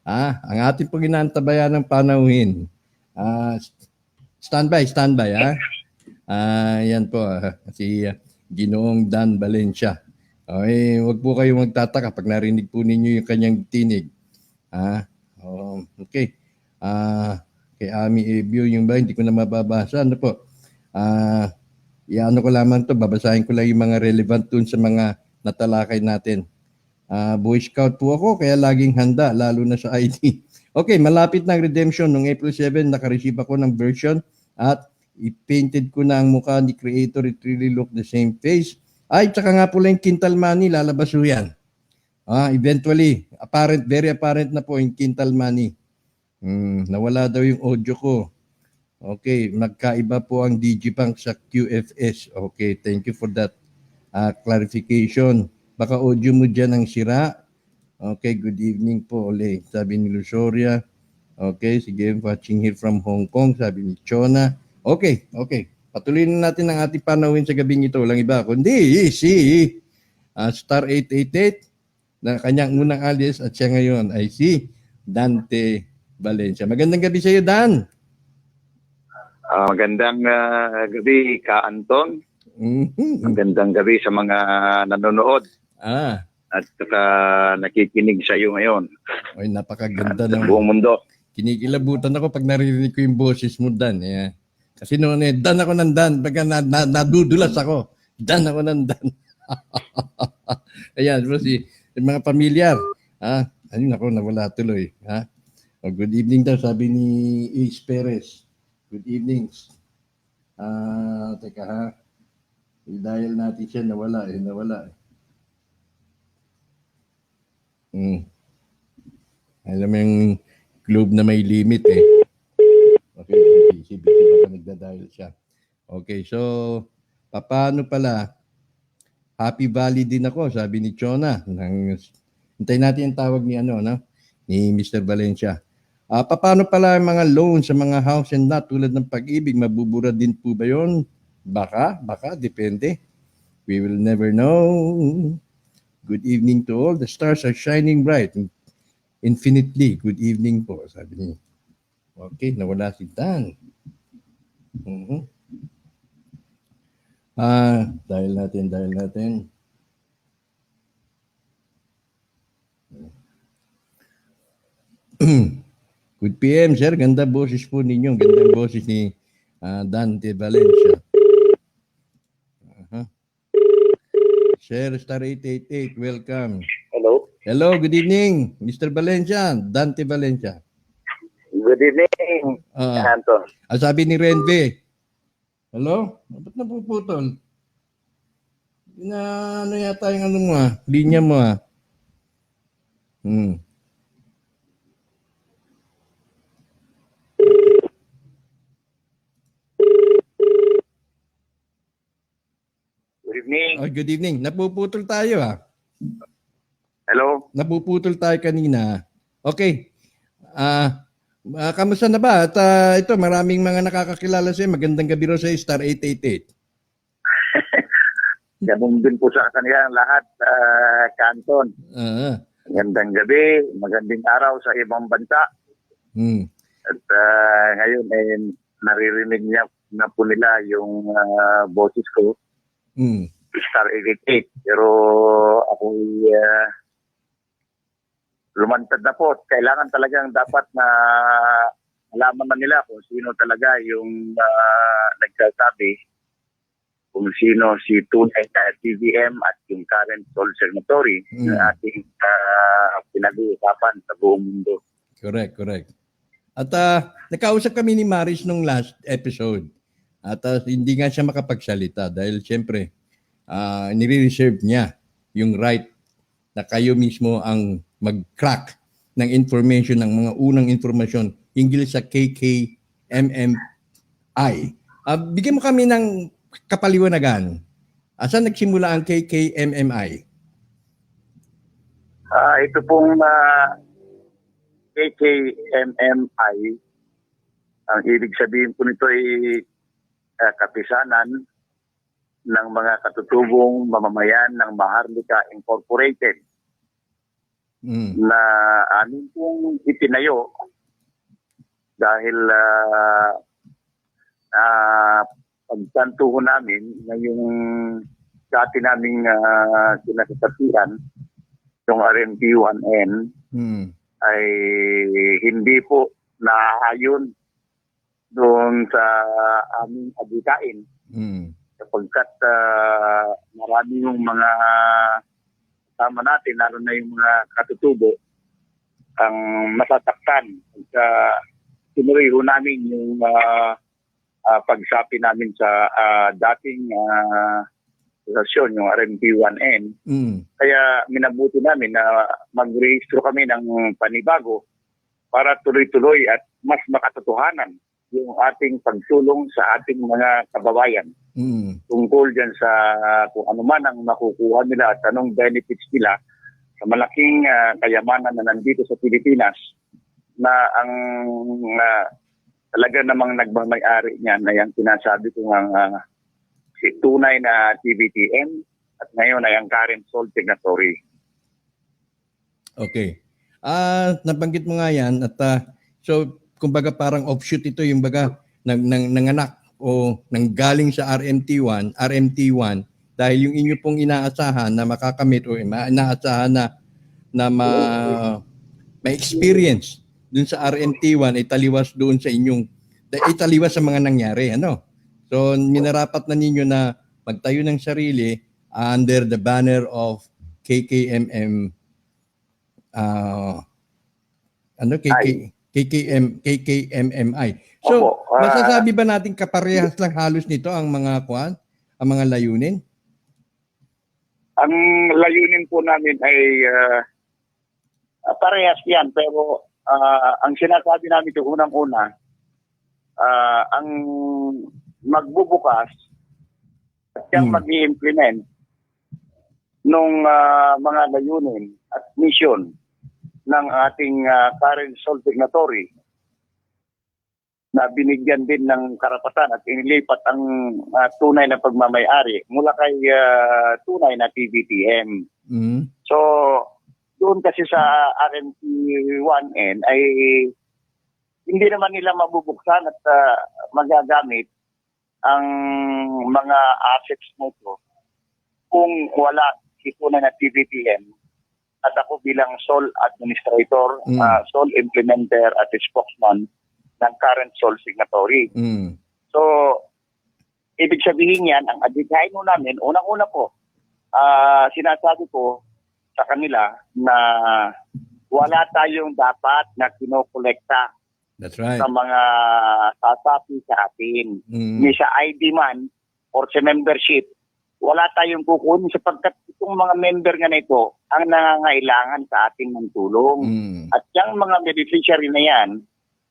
Ang ating pong inaantabayanan panahuhin. Standby. Yan po. Si Ginoong Dan Valencia. Okay, wag po kayo magtataka pag narinig po ninyo yung kanyang tinig. Okay. Kay Ami Ebio, yung ba, hindi ko na mababasa. Ano po? Iano ko lamang to, babasahin ko lang yung mga relevant dun sa mga natalakay natin. Boy Scout po ako, kaya laging handa, lalo na sa ID. Okay, malapit na ang redemption. Noong April 7, nakareceive ako ng version at i-painted ko na ang mukha ni creator. It really look the same face. Ay, tsaka nga po lang yung Quintal Money, lalabas po yan. Eventually, very apparent na po yung Quintal Money. Nawala daw yung audio ko. Okay, magkaiba po ang Digibank sa QFS. Okay, thank you for that clarification. Baka audio mo dyan ang sira. Okay, good evening po ulit. Sabi ni Lusoria. Okay, sige, watching here from Hong Kong. Sabi ni Chona. Okay. Patuloy na natin ang ating panawin sa gabing ito. Walang iba kundi si Star 888 na kanyang unang alias at siya ngayon ay si Dante Valencia. Magandang gabi sa iyo, Dan. Magandang gabi, Ka Anton. Magandang gabi sa mga nanonood. At saka nakikinig sa iyo ngayon. Ay, napakaganda ng buong mundo. Kinikilabutan ako pag naririnig ko yung boses mo, Dan. Yeah. Kasi noon Dan ako ng Dan. Pagka nadudulas ako, Dan ako ng Dan. Ayan, si mga pamilyar. Ayun ako, nawala tuloy. Good evening daw, sabi ni Ace Perez. Good evening. Teka i-dial natin siya, nawala. Alam mo yung globe na may limit Okay, busy baka nagda-dial siya. Okay, so paano pala? Happy Valley din ako, sabi ni Chona. Hintayin natin ang tawag ni ni Mr. Valencia. Paano pala ang mga loans sa mga house and lot tulad ng Pag-ibig? Mabubura din po ba yun? Baka, depende. We will never know. Good evening to all. The stars are shining bright. Infinitely. Good evening po, sabi niya. Okay, nawala si Dan. Dahil natin. Good PM, sir. Ganda boses po ninyo. Ganda boses ni Dante Valencia. Sir Star 888, welcome. Hello. Hello, good evening, Mr. Valencia, Dante Valencia. Good evening, Anton. Sabi ni Renve, hello? Ba't napuputol? Ano yata yung ano mo linya mo Good evening. Good evening. Napuputol tayo Hello. Napuputol tayo kanina. Okay. Kamusta na ba? At ito, maraming mga nakakakilala sa'yo. Magandang gabi rin sa Star 888. Ganun din po sa kanila lahat, Kanton. Magandang gabi, magandang araw sa ibang bansa. At ngayon naririnig niya na po nila yung boses ko. Star 888. Pero ako'y lumantad na po. Kailangan talagang dapat na alaman na nila kung sino talaga yung nagsasabi, kung sino si tunay na TVM at yung current sole signatory na ating pinag-uusapan sa buong mundo. Correct. At nakausap kami ni Maris nung last episode. At hindi nga siya makapagsalita dahil siyempre nire-reserve niya yung right na kayo mismo ang mag-crack ng information, ng mga unang informasyon hinggil sa KKMMI. Bigyan mo kami ng kapaliwanagan. Saan nagsimula ang KKMMI? Ito pong KKMMI, ang ibig sabihin po nito ay kapisanan ng mga katutubong mamamayan ng Maharlika Incorporated na amin pong itinayo dahil pagtantuho namin na yung dati naming kinasasatihan, yung RMP1N, ay hindi po naayon doon sa aming adikain. Sapagkat marami yung mga kasama natin, lalo na yung mga katutubo, ang masasaktan. Sinureho namin yung pagsapi namin sa dating stasyon, yung RMP1N. Kaya minabuti namin na mag-rehistro kami ng panibago para tuloy-tuloy at mas makatotohanan yung ating pagtulong sa ating mga kababayan. Tungkol dyan sa kung ano man ang makukuha nila at anong benefits nila sa malaking kayamanan na nandito sa Pilipinas na ang talaga namang nagmamay-ari niyan na yung sinasabi ko ng si tunay na TVTM at ngayon ay ang current sole signatory. Okay. Nabanggit mo nga yan at so kumbaga parang offshoot ito yung baga nanganak o nanggaling sa RMT1 dahil yung inyo pong inaasahan na makakamit o inaasahan na ma-experience dun sa RMT1 ay taliwas doon sa inyong italiwas sa mga nangyari, ano? So minarapat na ninyo na magtayo ng sarili under the banner of KKMMI. So, masasabi ba natin kaparehas lang halos nito ang mga ang mga layunin? Ang layunin po namin ay parehas yan, pero ang sinasabi namin ito unang-una, ang magbubukas at yung mag-i-implement nung mga layunin at mission ng ating current sole signatory na binigyan din ng karapatan at inilipat ang tunay na pagmamay-ari mula kay tunay na TVTM. So, doon kasi sa RMP1N ay hindi naman nila mabubuksan at magagamit ang mga assets nito kung wala si tunay na TVTM at ako bilang sole administrator, sole implementer at spokesman ng current sole signatory. So, ibig sabihin yan, ang adikain mo namin, unang-una po, sinasabi ko sa kanila na wala tayong dapat na kinokolekta That's right. sa mga sasapi sa atin. Mm. Ni sa ID man or sa membership, wala tayong kukunin sapagkat itong mga member nga na ito ang nangangailangan sa atin ng tulong. Mm. At yung mga beneficiary na yan,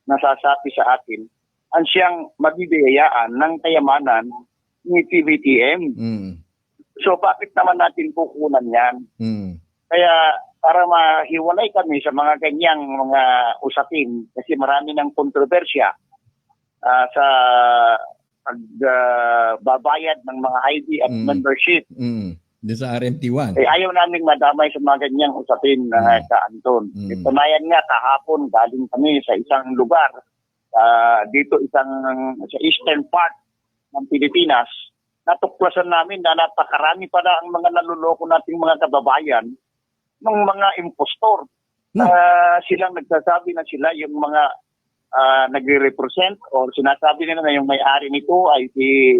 nasasapi sa atin, ang siyang mabibiyayaan ng kayamanan ni TVTM. Mm. So bakit naman natin kukunan yan? Mm. Kaya para mahiwalay kami sa mga ganyang mga usapin kasi marami ng kontrobersya sa pagbabayad ng mga ID at membership. Mm. Doon sa RMT1. Eh, ayaw namin madamay sa mga ganyang usapin na sa Anton. Tunayan nga kahapon galing kami sa isang lugar dito sa eastern part ng Pilipinas. Natuklasan namin na napakarami pala ang mga naluloko nating mga kababayan ng mga impostor. Silang nagsasabi na sila yung mga nagre-represent or sinasabi nila na yung may-ari nito ay si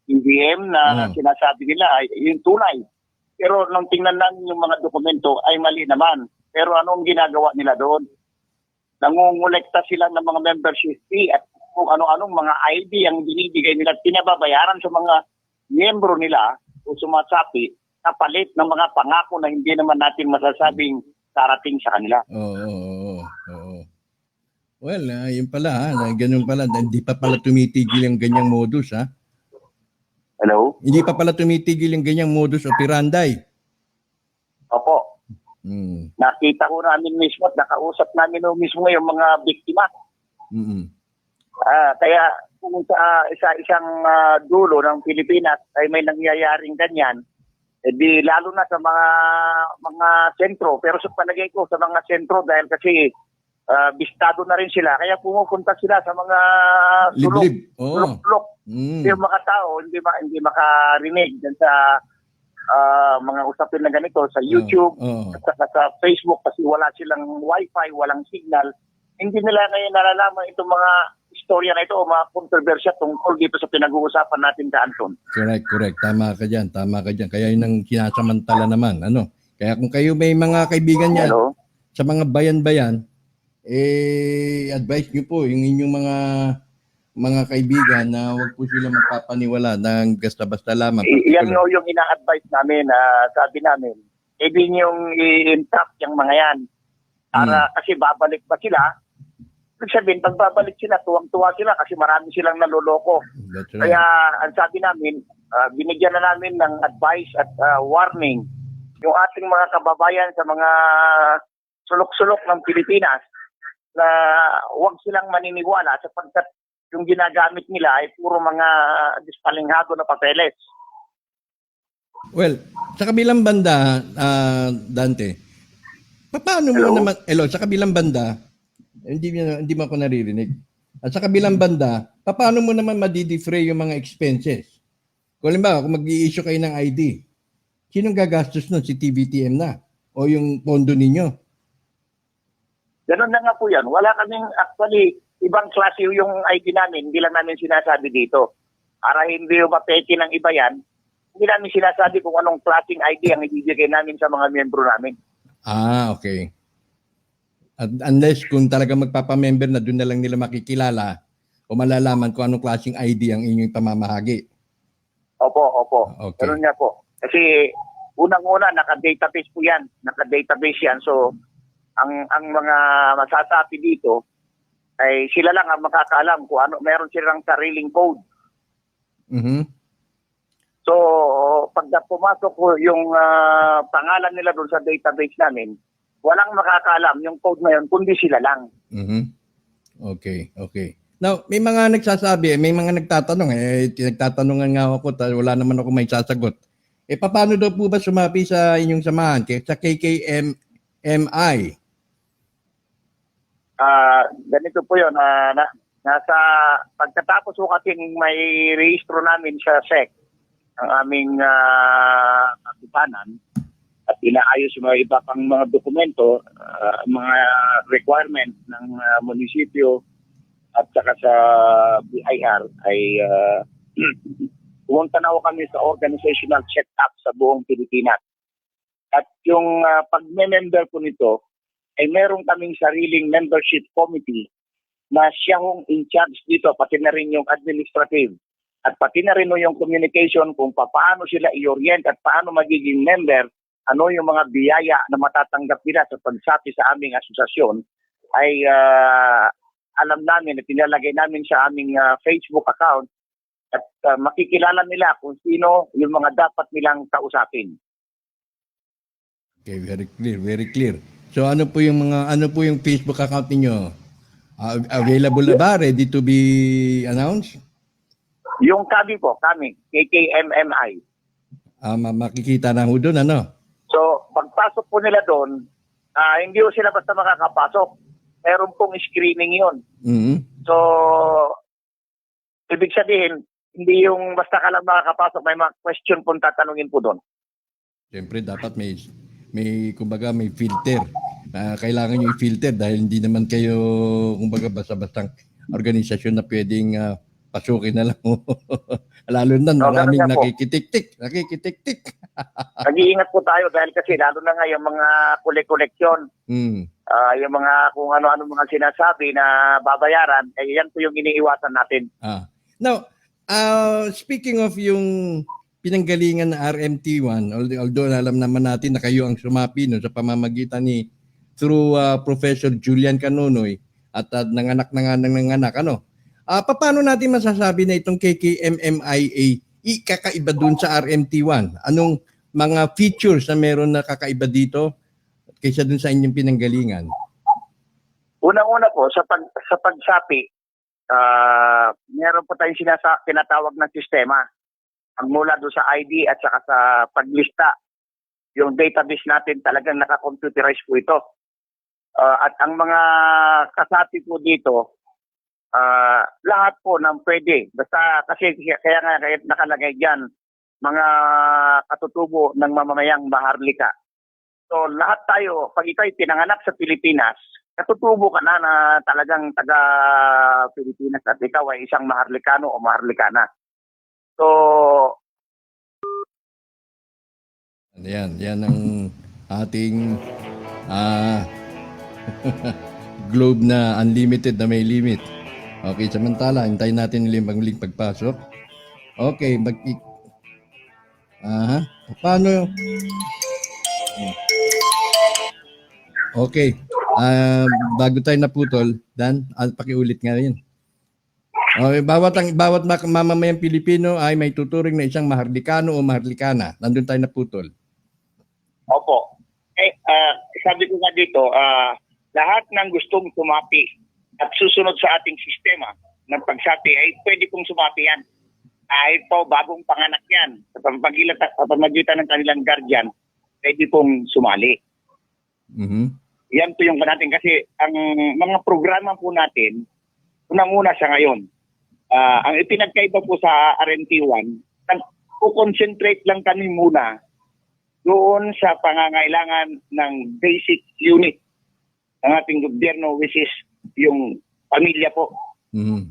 EVM na sinasabi nila ay yung tunay. Pero nung tingnan namin yung mga dokumento ay mali naman. Pero anong ginagawa nila doon? Nangungulekta sila ng mga membership fee at kung ano-anong mga ID ang binibigay nila at pinababayaran sa mga miyembro nila o sumasapi kapalit ng mga pangako na hindi naman natin masasabing darating sa kanila. Oo. Well, yun pala, ganun pala. Hindi pa pala tumitigil yung ganyang modus, ha? Hello? Hindi pa pala tumitigil yung ganyang modus operandi. Opo. Nakita ko namin mismo at nakausap namin mismo yung mga biktima. Kaya kung sa isang dulo ng Pilipinas ay may nangyayaring ganyan, di lalo na sa mga sentro. Pero sa palagay ko sa mga sentro dahil kasi bistado na rin sila. Kaya pumupunta sila sa mga sulok-sulok. Yung mga tao hindi makarinig dyan sa mga usapin na ganito sa YouTube at sa Facebook kasi wala silang wifi, walang signal. Hindi nila ngayon nalalaman itong mga istorya na ito o mga kontrobersya tungkol dito sa pinag-uusapan natin ka, Anton. Correct. Tama ka dyan. Kaya yun ang sinasamantala naman. Kaya kung kayo may mga kaibigan niya sa mga bayan-bayan, advise niyo po yung inyong mga kaibigan na huwag po sila magpapaniwala ng basta-basta lamang. Yan yung ina-advise namin. Sabi namin, hindi niyong i-entrap yung mga yan. Para kasi babalik ba sila? Ibig sabihin, pag babalik sila, tuwang-tuwa sila kasi marami silang naloloko. That's right. Kaya ang sabi namin, binigyan na namin ng advice at warning yung ating mga kababayan sa mga sulok-sulok ng Pilipinas na huwag silang maniniwala sapagkat yung ginagamit nila ay puro mga dispalinghado na papeles. Well, sa kabilang banda, Dante, paano mo naman, sa kabilang banda, hindi mo ako naririnig. At sa kabilang banda, paano mo naman madidefray yung mga expenses? Kung halimbawa, kung mag-i-issue kayo ng ID, sinong gagastos nun? Si TVTM na? O yung pondo ninyo? Ganun na nga po yan. Wala kaming actually ibang klase yung ID namin. Hindi lang namin sinasabi dito. Para hindi mapeti ng iba yan, hindi namin sinasabi kung anong klaseng ID ang ibibigay namin sa mga miyembro namin. Okay. At unless kung talaga magpapamember na doon na lang nila makikilala o malalaman kung anong klaseng ID ang inyong pamamahagi. Opo. Okay. Ganun nga po. Kasi unang-una, naka-database po yan. Naka-database yan. So, ang mga masasapi dito ay sila lang ang makakaalam kung ano, meron silang sariling code. So, pag pumasok ko yung pangalan nila doon sa database namin, walang makakaalam yung code na yun, kundi sila lang. Okay. Now, may mga nagsasabi, may mga nagtatanong, nagtatanungan nga ako, wala naman ako may sasagot. Paano daw po ba sumapi sa inyong samahan, sa KKMI? Ganito po yun, nasa pagkatapos ko kasing may rehistro namin sa SEC, ang aming katipanan, at inaayos yung mga iba pang mga dokumento, mga requirement ng munisipyo at saka sa BIR ay pumunta na ako kami sa organizational check-up sa buong Pilipinas. At yung pag-member po nito, ay meron kaming sariling membership committee na siya hong in charge dito, pati na rin yung administrative. At pati na rin yung communication kung paano sila i-orient at paano magiging member, ano yung mga biyaya na matatanggap nila sa pagsapi sa aming asosasyon, ay alam namin at tinalagay namin sa aming Facebook account at makikilala nila kung sino yung mga dapat nilang kausapin. Okay, very clear, very clear. So ano po yung Facebook account niyo? Available na ba? Ready to be announced? Yung kami, KKMMI. Makikita na ho doon, ano? So, pagpasok po nila doon, hindi po sila basta makakapasok. Meron pong screening yun. Mhm. So, ibig sabihin, hindi yung basta ka lang makakapasok, may mga question pong tatanungin po doon. Siyempre, dapat may kumbaga, may filter. Kailangan nyo i-filter dahil hindi naman kayo, kumbaga, basta-bastang organisasyon na pwedeng pasukin na lang. Lalo na, maraming nakikitik-tik. Nag-iingat po tayo dahil kasi lalo na nga yung mga koleksyon, yung mga kung ano-ano mga sinasabi na babayaran, yan po yung iniiwasan natin. Now, speaking of yung pinanggalingan na RMT1, although alam naman natin na kayo ang sumapi no, sa pamamagitan ni through Professor Julian Canonoy at nanganak ano. Paano natin masasabi na itong KKMMIA kakaiba dun sa RMT1? Anong mga features na meron na kakaiba dito kaysa dun sa inyong pinanggalingan? Unang-una po, sa pagsapi, meron po tayong tinatawag na sistema. Magmula doon sa ID at saka sa paglista, yung database natin talagang naka-computerize po ito. At ang mga kasapi po dito, lahat po ng pwede. Basta kasi kaya nga nakalagay dyan, mga katutubo ng mamamayang Maharlika. So lahat tayo, pag ikaw'y pinanganak sa Pilipinas, katutubo ka na talagang taga-Pilipinas at ikaw ay isang Maharlikano o Maharlikana. So, yan ang ating globe na unlimited na may limit. Okay, samantala, hintayin natin yung muling pagpasok. Okay, paano? Okay, bago tayo naputol, Dan, pakiulit nga rin. Okay, bawat mamamayang Pilipino ay may tuturing na isang Maharlikano o Maharlikana. Nandun tayo naputol. Opo. Sabi ko nga dito, lahat ng gustong sumapi at susunod sa ating sistema ng pagsapi ay pwede pong sumapi yan. Kahit po bagong panganak yan, sa pamamagitan ng kanilang guardian, pwede pong sumali. Mm-hmm. Yan po yung natin kasi ang mga programa po natin, unang-una sa ngayon, ang ipinagkaiba po sa RMT1, concentrate lang kami muna doon sa pangangailangan ng basic unit ng ating gobyerno, which is yung pamilya po. Mm-hmm.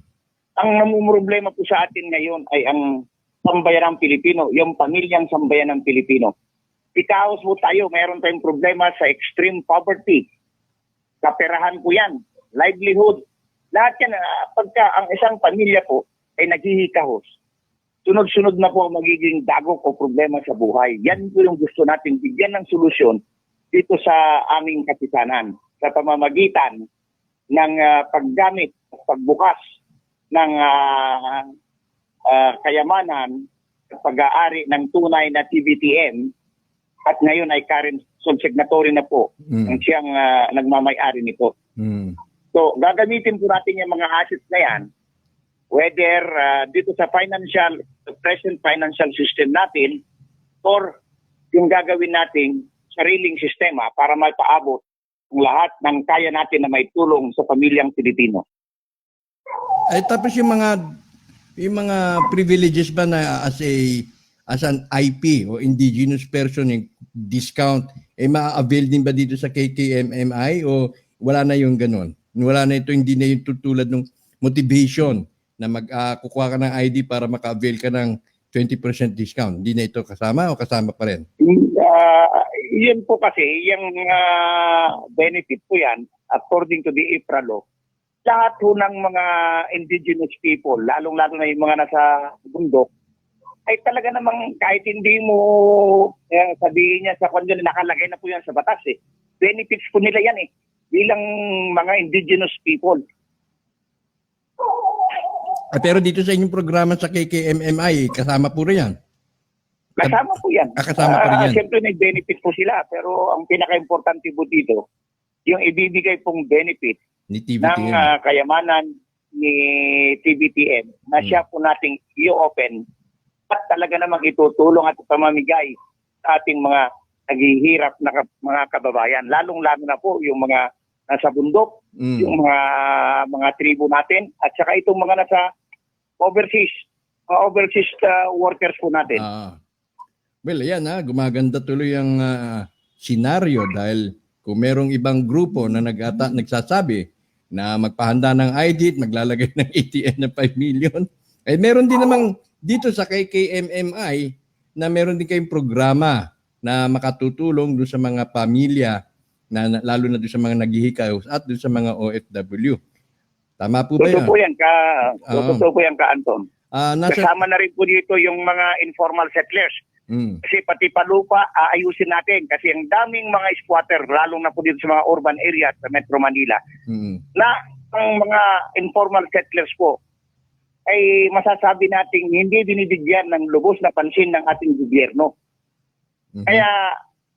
Ang namumroblema po sa atin ngayon ay ang sambayanang Pilipino, yung pamilyang sambayanang Pilipino. Ikaos po tayo, mayroon tayong problema sa extreme poverty. Kaperahan po yan, livelihood. Lahat yan, pagka ang isang pamilya po ay naghihikahos, sunod-sunod na po ang magiging dagok o problema sa buhay. Yan po yung gusto natin bigyan ng solusyon dito sa aming katisanan sa pamamagitan ng paggamit at pagbukas ng kayamanan at pag-aari ng tunay na TBTM at ngayon ay current subsignatory na po ang siyang nagmamay-ari nito. So, gagamitin po natin yung mga assets na yan, whether dito sa present financial system natin or yung gagawin nating sariling sistema para maipaabot ang lahat ng kaya natin na may tulong sa pamilyang Pilipino. Ay tapos yung mga privileges ba na as an IP o indigenous person yung discount ma-avail din ba dito sa KKMMI o wala na yung ganun? Wala na ito, hindi na yung tutulad ng motivation na kukuha ka ng ID para maka-avail ka ng 20% discount. Hindi na ito kasama o kasama pa rin? Yun po kasi, yung benefit po yan, according to the IPRA law, lahat po ng mga indigenous people, lalong-lalo na yung mga nasa bundok, ay talaga namang kahit hindi mo sabihin niya sa kanya, nakalagay na po yan sa batas eh. Benefits po nila yan eh, bilang mga indigenous people. Pero dito sa inyong programa sa KKMMI, kasama po rin yan? Kasama po yan. Kasama pa rin yan. Siyempre may benefit po sila, pero ang pinaka-importante po dito, yung ibibigay pong benefit Ni ng TVTM. kayamanan ni TBTM na siya po nating i-open at talaga namang itutulong at pamamigay sa ating mga naghihirap na mga kababayan. Lalong-lalo na po yung mga nasa bundok, yung mga tribo natin, at saka itong mga nasa overseas workers po natin. Well, ayan gumaganda tuloy ang senaryo dahil kung merong ibang grupo na nagsasabi na magpahanda ng ID at maglalagay ng ATM ng 5 million, eh meron din namang dito sa KKMMI na meron din kayong programa na makatutulong doon sa mga pamilya, lalo na doon sa mga naghihikaw at doon sa mga OFW. Tama po ba yan? Totoo po yan ka, Anton. Kasama na rin po dito yung mga informal settlers. Kasi pati palupa, aayusin natin. Kasi ang daming mga squatter, lalong na po dito sa mga urban areas sa Metro Manila, na ang mga informal settlers po, ay masasabi nating hindi binibigyan ng lubos na pansin ng ating gobyerno. Kaya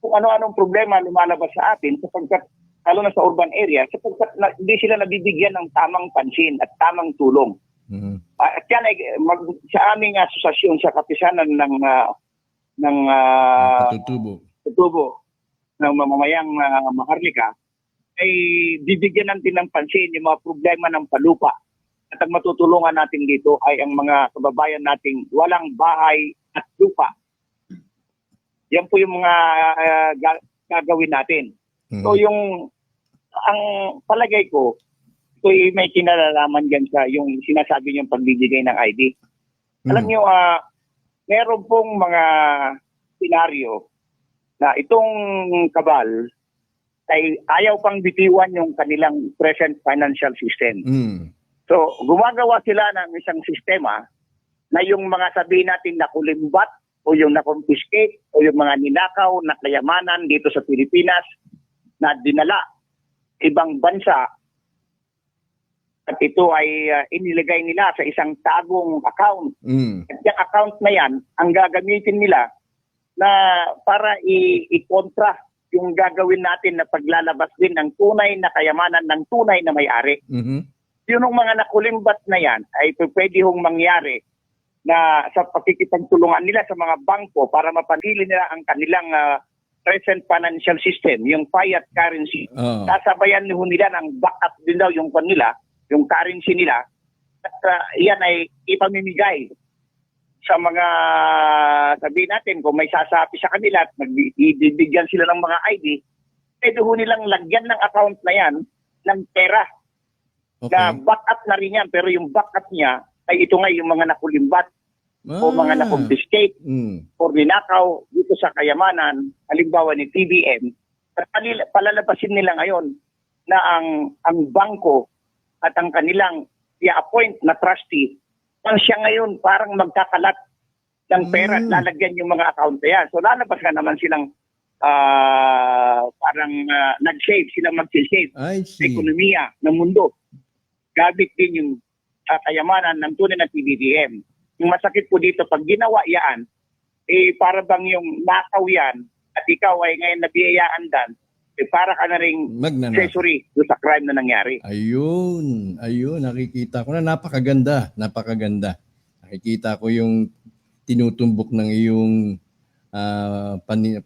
kung ano-anong problema lumalabas sa atin, sapagkat lalo na sa urban area, sapagkat hindi sila nabibigyan ng tamang pansin at tamang tulong. At yan ay sa aming asosasyon sa kapisanan ng Katutubo ng mamamayang Maharlika, ay bibigyan natin ng pansin yung mga problema ng palupa. At ang matutulungan natin dito ay ang mga kababayan nating walang bahay at lupa. Yan po yung mga gagawin natin. So ang palagay ko, ito may kinalalaman dyan sa yung sinasabi niyong pagbibigay ng ID. Alam niyo, meron pong mga senaryo na itong kabal ay ayaw pang bitiwan yung kanilang present financial system. So, gumagawa sila ng isang sistema na yung mga sabihin natin na kulimbat o yung na-confiscate o yung mga ninakaw na kayamanan dito sa Pilipinas na dinala ibang bansa at ito ay inilagay nila sa isang tagong account. At yung account na yan, ang gagamitin nila na para i-kontra yung gagawin natin na paglalabas din ng tunay na kayamanan ng tunay na may-ari. Yung mga nakulimbat na yan ay pwede hong mangyari na sa pakikipagtulungan nila sa mga bangko para mapanatili nila ang kanilang present financial system, yung fiat currency. Sasabayan nila ng backup din daw yung kanila, yung currency nila, at yan ay ipamimigay sa mga, sabihin natin, kung may sasapi sa kanila at ibibigyan sila ng mga ID, pwede ho nilang lagyan ng account na yan ng pera. Na backup na rin yan, pero yung backup niya ay ito nga yung mga nakulimbat o mga na-confiscate o ninakaw dito sa kayamanan, halimbawa ni TBM, at palalabasin nila ngayon na ang bangko at ang kanilang i-appoint na trustee, ang siya ngayon parang magkakalat ng pera at lalagyan yung mga account na yan. So lalabas ka naman silang parang nag-save, silang mag-save sa ekonomiya ng mundo. Gamit din yung kayamanan ng tunay na TBTM. Yung masakit po dito, pag ginawa yan, para bang yung nakaw yan at ikaw ay ngayon nabiyayaan dan, para ka na ring accessory sa crime na nangyari. Ayun, nakikita ko na napakaganda. Nakikita ko yung tinutumbok ng iyong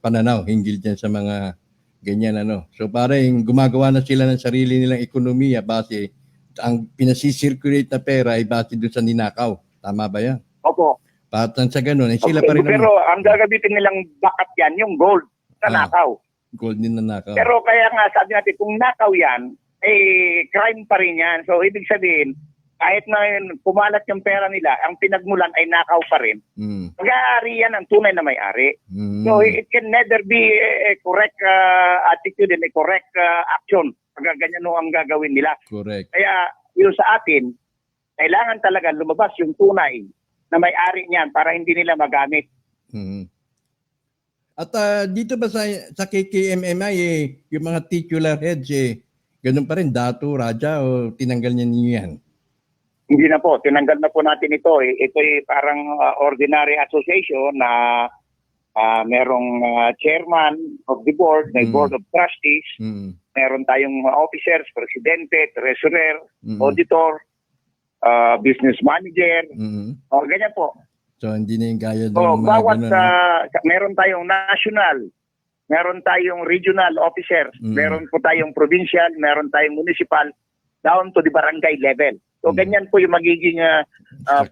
pananaw hinggil dyan sa mga ganyan So parang gumagawa na sila ng sarili nilang ekonomiya base ang pinasisirculate na pera ay base doon sa ninakaw. Tama ba yan? Opo. Patan sa ganun, sila pa rin pero ang gagamitin nilang backup yan, yung gold na nakaw. Gold din na nakaw. Pero kaya nga sabi natin, kung nakaw yan, crime pa rin yan. So ibig sabihin, kahit na pumalat yung pera nila, ang pinagmulan ay nakaw pa rin. Mag-aari yan ang tunay na may-ari. So it can neither be a correct attitude and a correct action. Pag ganyan ang gagawin nila. Correct. Kaya yun sa atin, kailangan talaga lumabas yung tunay na may-ari niyan para hindi nila magamit. At dito ba sa KKMMI, yung mga titular heads, ganun pa rin, Dato, Raja, o tinanggal niya ninyo yan? Hindi na po, tinanggal na po natin ito. Ito ay parang ordinary association na merong chairman of the board, may board of trustees, meron tayong officers, presidente, treasurer, auditor, business manager, ganyan po. So hindi na yung gaya So, ng mga bawat ganun, meron tayong national, meron tayong regional officers, meron po tayong provincial, meron tayong municipal, down to the barangay level. So ganyan po yung magiging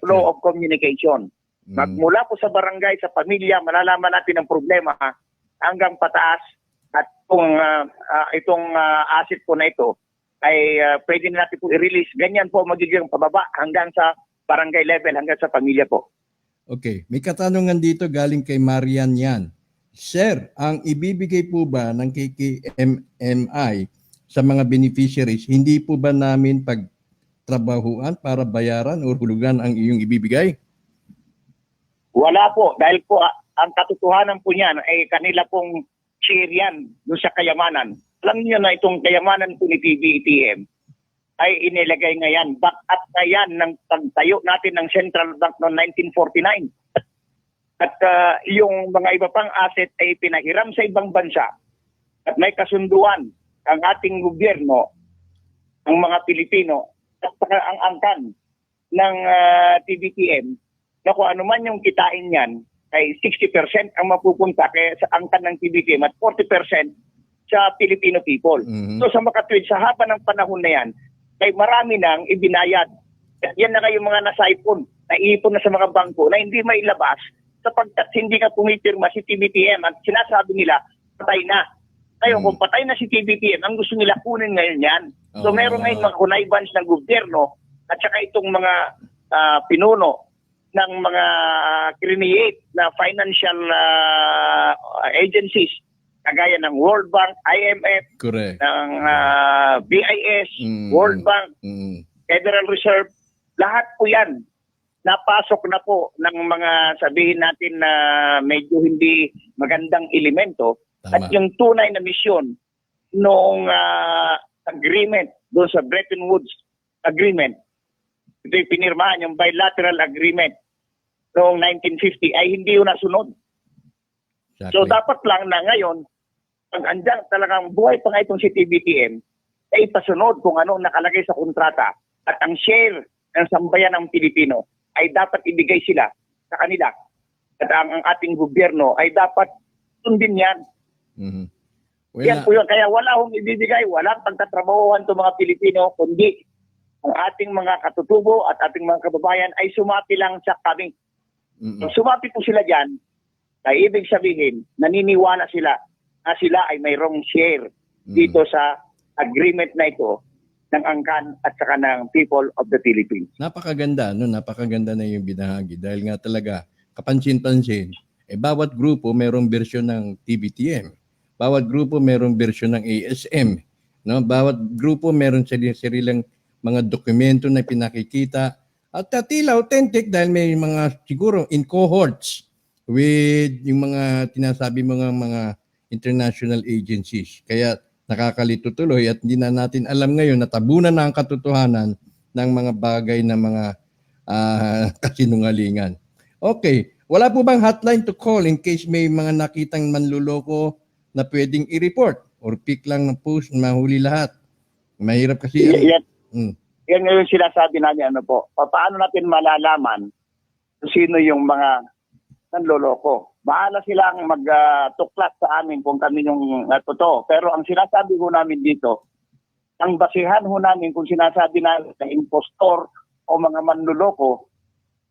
flow of communication. Magmula po sa barangay, sa pamilya, malalaman natin ang problema hanggang pataas at kung itong asset po na ito ay pwede na natin po i-release. Ganyan po magiging pababa hanggang sa barangay level, hanggang sa pamilya po. Okay, may katanungan dito galing kay Marian yan. Sir, ang ibibigay po ba ng KKMMI sa mga beneficiaries, hindi po ba namin pagtrabahuan para bayaran o hulugan ang iyong ibibigay? Wala po, dahil po ang katotohanan po niyan ay kanila pong share yan doon sa kayamanan. Alam niyo na itong kayamanan po ni PBBM ay inilagay ngayon. Back up na yan ng pagtayo natin ng Central Bank noong 1949. At yung mga iba pang asset ay pinahiram sa ibang bansa. At may kasunduan ang ating gobyerno, ang mga Pilipino, at saka ang angkan ng TBTM na kung ano man yung kitain yan ay 60% ang mapupunta kaya sa angkan ng TBTM at 40% sa Filipino people. So sa makatwid, sa haba ng panahon na yan, ay marami nang ibinayad. At yan na kayo mga nasaipon, naiipon na sa mga bangko na hindi mailabas sapagkat hindi ka pumipirma si TBTM at sinasabi nila, patay na. Ngayon, kung patay na si TBTM, ang gusto nila kunin ngayon yan. So meron ngayon mga connivance ng gobyerno at saka itong mga pinuno ng mga create na financial agencies kagaya ng World Bank, IMF, Correct. ng BIS, World Bank, Federal Reserve, lahat po yan napasok na po ng mga sabihin natin na medyo hindi magandang elemento. Tama. At yung tunay na misyon noong agreement doon sa Bretton Woods Agreement, ito yung pinirmahan, yung bilateral agreement noong 1950 ay hindi yun nasunod. Exactly. So dapat lang na ngayon, pag andyan talagang buhay pa nga itong si TBTM, ay ipasunod kung ano nakalagay sa kontrata at ang share ng sambayan ng Pilipino ay dapat ibigay sila sa kanila. At ang ating gobyerno ay dapat sundin yan. Yan po yun. Kaya wala akong ibibigay, walang pagtatrabahuhan itong mga Pilipino, kundi ang ating mga katutubo at ating mga kababayan ay sumapi lang sa kami. Kung sumapi po sila dyan, ay ibig sabihin, naniniwala sila na sila ay mayroong share dito sa agreement na ito ng angkan at saka ng people of the Philippines. Napakaganda, no? Napakaganda na yung binahagi dahil nga talaga kapansin-pansin, bawat grupo mayroong bersyon ng TBTM. Bawat grupo mayroong bersyon ng ASM, no? Bawat grupo mayroong sariling mga dokumento na pinakikita at tila authentic dahil may mga siguro in cohorts with yung mga tinasabi mga international agencies. Kaya nakakalito tuloy at hindi na natin alam ngayon, natabunan na ang katotohanan ng mga bagay na mga kasinungalingan. Okay, wala po bang hotline to call in case may mga nakitang manluloko na pwedeng i-report or pick lang ng post, mahuli lahat? Mahirap kasi. Yan ngayon sinasabi namin paano natin malalaman kung sino yung mga nanloloko. Bahala silang magtuklas sa amin kung kami yung totoo. Pero ang sinasabi ko namin dito, ang basihan ho namin kung sinasabi namin na impostor o mga manloloko,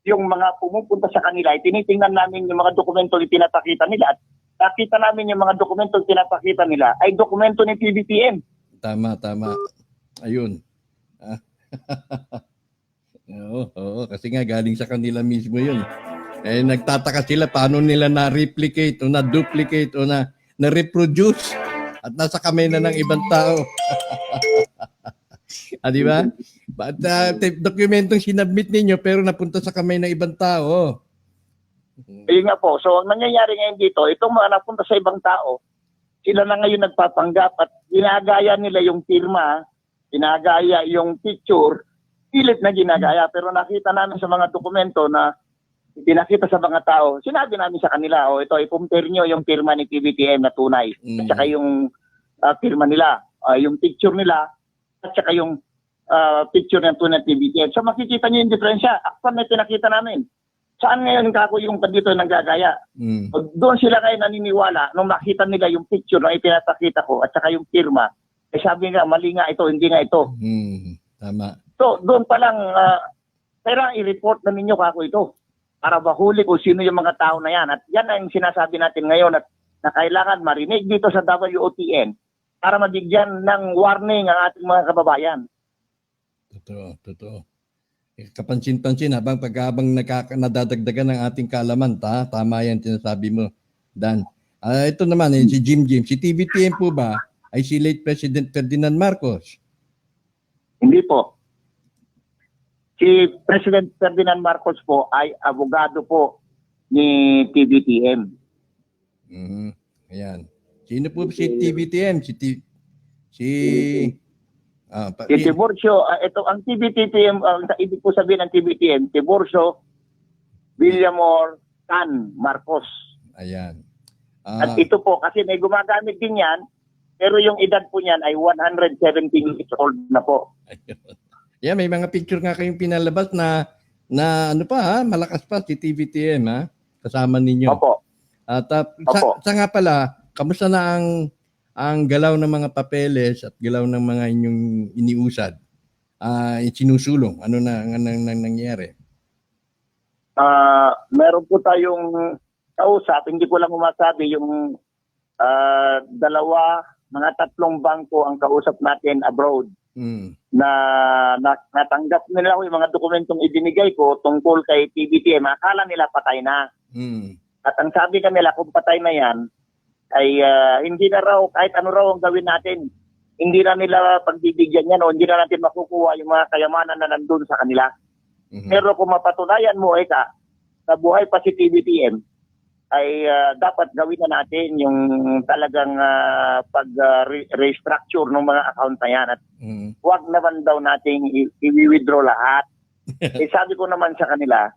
yung mga pumupunta sa kanila, tinitingnan namin yung mga dokumento na pinapakita nila. At nakita namin yung mga dokumento na pinapakita nila ay dokumento ni PBTM. Tama. Ayun. Oo, kasi nga galing sa kanila mismo yun. Eh, nagtataka sila paano nila na-replicate o na-duplicate o na-reproduce at nasa kamay na ng ibang tao. Di ba? But dokumentong sinabmit ninyo pero napunta sa kamay ng ibang tao. Ayun nga po. So, ang nangyayari ngayon dito, itong mga napunta sa ibang tao, sila na ngayon nagpapanggap at ginagaya nila yung firma, ginagaya yung picture, pilit na ginagaya. Pero nakita namin sa mga dokumento na pinakita sa mga tao, sinabi namin sa kanila, ito, i-compare nyo yung firma ni PBTM na tunay, at saka yung firma nila, yung picture nila, at saka yung picture ng tunay ng PBTM. So makikita nyo yung diferensya. Actual na pinakita namin. Saan ngayon kako yung dito nanggagaya? Doon sila kayo naniniwala nung makita nila yung picture na ipinapakita ko at saka yung firma. Eh sabi nga, mali nga ito, hindi nga ito. Tama. So doon pa lang, kailangan i-report na ninyo kako ito para mahuli kung sino yung mga tao na yan. At yan ang sinasabi natin ngayon at na kailangan marinig dito sa WOTN para mabigyan ng warning ang ating mga kababayan. Totoo. Kapansin-pansin habang nadadagdagan ng ating kalaman, tama yan sinasabi mo, Dan. Ito naman, si Jim, si TVTM po ba ay si late President Ferdinand Marcos? Hindi po. Si President Ferdinand Marcos po ay abogado po ni TVTM. Ayan. Sino po si TVTM? Si Tiburcio, ito ang TVTM, ang ibig po sabihin ng TVTM, Tiburcio Villamor Tan Marcos. Ayan. At ito po, kasi may gumagamit din yan, pero yung edad po niyan ay 117 years old na po. Ayun. Yeah, may mga picture nga kayong pinalabas na ano pa malakas pa si TVTM kasama ninyo. Opo. At sa nga pala, kamusta na ang galaw ng mga papeles at galaw ng mga inyong iniusad? Sinusulong. Ano na nangyari? Meron po tayong kausap, hindi ko lang umasabi yung mga tatlong bangko ang kausap natin abroad. Na natanggap nila ko yung mga dokumentong ibinigay ko tungkol kay TVTM. Akala nila patay na. At ang sabi kanila, kung patay na yan, ay hindi na raw, kahit ano raw ang gawin natin, hindi na nila pagbibigyan yan o hindi na natin makukuha yung mga kayamanan na nandun sa kanila. Pero kung mapatunayan mo, na buhay pa si TVTM, ay dapat gawin na natin yung talagang pag-restructure ng mga account na yan. At huwag naman daw nating i-withdraw lahat. Sabi ko naman sa kanila,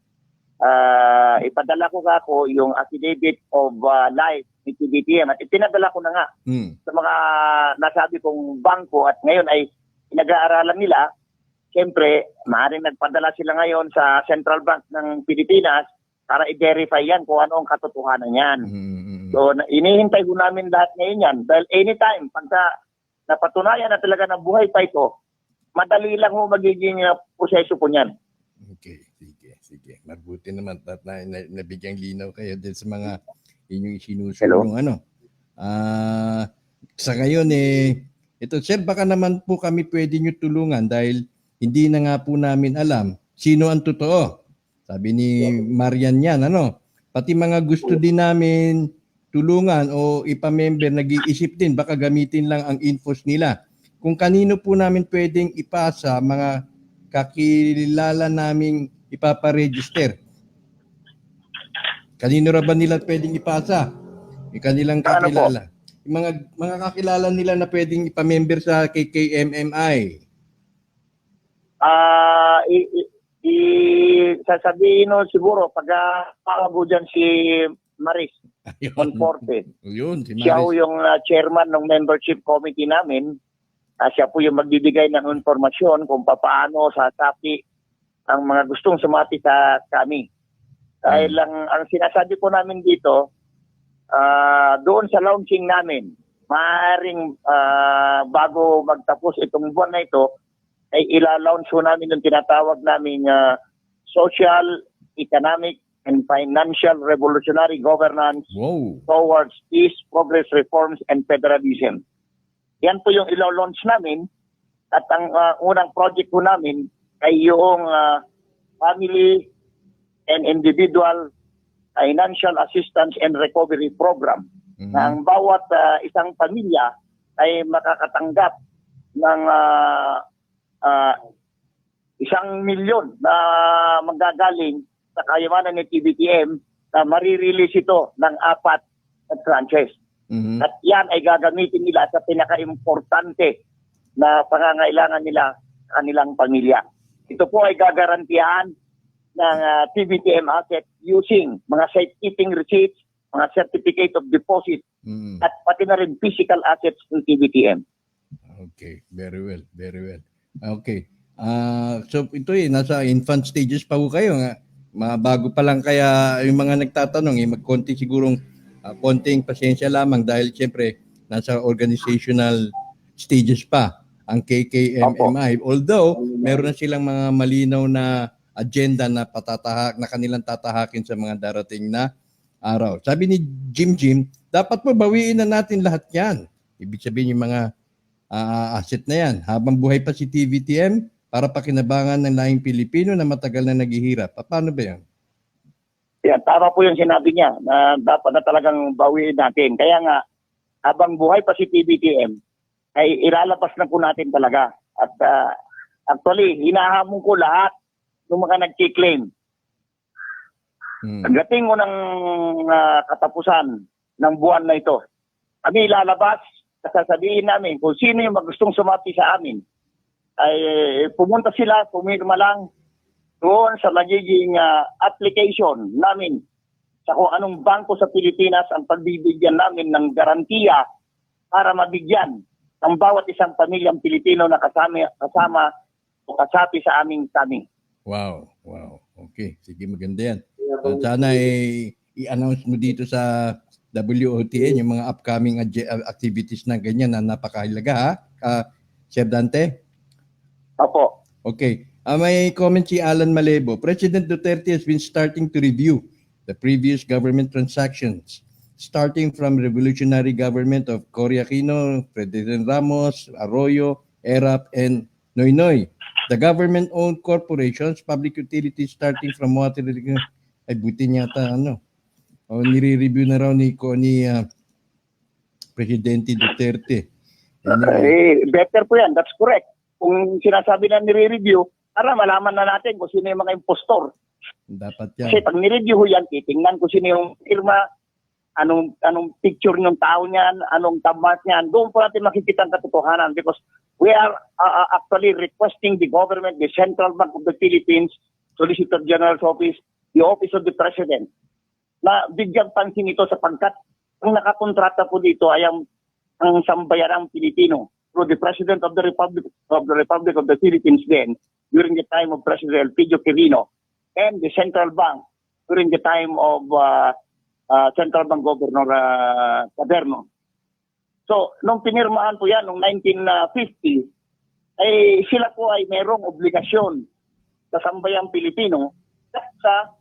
ipadala ko kako yung affidavit of life ni TVTM at ipinadala ko na nga sa mga nasabi kong bangko at ngayon ay pinag-aaralan nila. Siyempre, maaaring nagpadala sila ngayon sa Central Bank ng Pilipinas para i-verify yan kung ano ang katotohanan yan. So, inihintay ko namin lahat ngayon yan. Dahil anytime, pagka napatunayan na talaga na buhay pa ito, madali lang ho magiging proseso po niyan. Okay, sige. Mabuti naman at nabigyang linaw kayo din sa mga inyong isinusulong. Sa ngayon, ito, sir, baka naman po kami pwede nyo tulungan dahil hindi na nga po namin alam sino ang totoo. Sabi ni Marian yan, pati mga gusto din namin tulungan o ipamember, nag-iisip din, baka gamitin lang ang infos nila. Kung kanino po namin pwedeng ipasa, mga kakilala naming ipaparegister. Kanino ra ba nila pwedeng ipasa? Kanilang kakilala. Yung mga kakilala nila na pwedeng ipamember sa KKMMI. Sasabihin siguro pag paabo dyan si Maris Conforte. Yun, si Maris. Siya po yung chairman ng membership committee namin. Siya po yung magbibigay ng informasyon kung paano sasapi ang mga gustong sumati sa kami. Dahil ang sinasabi po namin dito, doon sa launching namin, maaaring bago magtapos itong buwan na ito, ay ila-launch po namin yung tinatawag namin social, economic, and financial revolutionary governance towards peace, progress, reforms, and federalism. Yan po yung ila-launch namin at ang unang project po namin ay yung Family and Individual Financial Assistance and Recovery Program na ang bawat isang pamilya ay makakatanggap ng 1,000,000 na manggagaling sa kayamanan ng TBTM na marirelease ito ng 4 na tranches. At yan ay gagamitin nila sa pinaka-importante na pangangailangan nila sa kanilang pamilya. Ito po ay gagarantiyahan ng TBTM asset using mga safekeeping receipts, mga certificate of deposit, at pati na rin physical assets ng TBTM. Okay, very well, very well. Okay. So ito nasa infant stages pa po kayo. Bago pa lang kaya yung mga nagtatanong, magkonti sigurong konting pasensya lamang dahil siyempre nasa organizational stages pa ang KKMMI. Although meron na silang mga malinaw na agenda na kanilang tatahakin sa mga darating na araw. Sabi ni Jim, dapat po bawiin na natin lahat yan. Ibig sabihin yung mga asset na yan. Habang buhay pa si TBTM, para pakinabangan ng lahing Pilipino na matagal na naghihirap. Paano ba yan? Yan, tama po yung sinabi niya na dapat na talagang bawiin natin. Kaya nga, habang buhay pa si TBTM, ay ilalabas na po natin talaga. At actually, hinahamon ko lahat ng mga nagkiklaim. Pagdating mo ng katapusan ng buwan na ito, kami ilalabas, sasabihin namin kung sino yung gustong sumati sa amin, ay pumunta sila, pumirma lang doon sa magiging application namin sa kung anong bangko sa Pilipinas ang pagbibigyan namin ng garantiya para mabigyan ang bawat isang pamilyang Pilipino na kasama o kasapi sa aming kami. Wow. Okay, sige, maganda yan. Sana i-announce mo dito sa WOTN yung mga upcoming activities na ganyan na napakahalaga, ha? Sir Dante? Opo. Okay. May comment si Alan Malebo. President Duterte has been starting to review the previous government transactions, starting from revolutionary government of Cory Aquino, President Ramos, Arroyo, ERAP, and Noynoy. The government-owned corporations, public utilities starting from water, ay buti niya nire-review na raw ni Presidente Duterte. Better po yan, that's correct. Kung sinasabi na nire-review, para malaman na natin kung sino yung mga impostor. Dapat yan. Kasi pag nireview yan, titingnan kung sino yung firma, anong picture ng tao niyan, anong tabat niyan. Doon po natin makikita ang katotohanan because we are actually requesting the government, the Central Bank of the Philippines, Solicitor General's Office, the Office of the President, na bigyan pansin ito sapagkat ang nakakontrata po dito ay ang sambayanang Pilipino through the President of the Republic of the Philippines then during the time of President Elpidio Quirino and the Central Bank during the time of Central Bank Governor Caderno. So, nung pinirmahan po yan, noong 1950, ay sila po ay mayroong obligasyon sa sambayang Pilipino at sa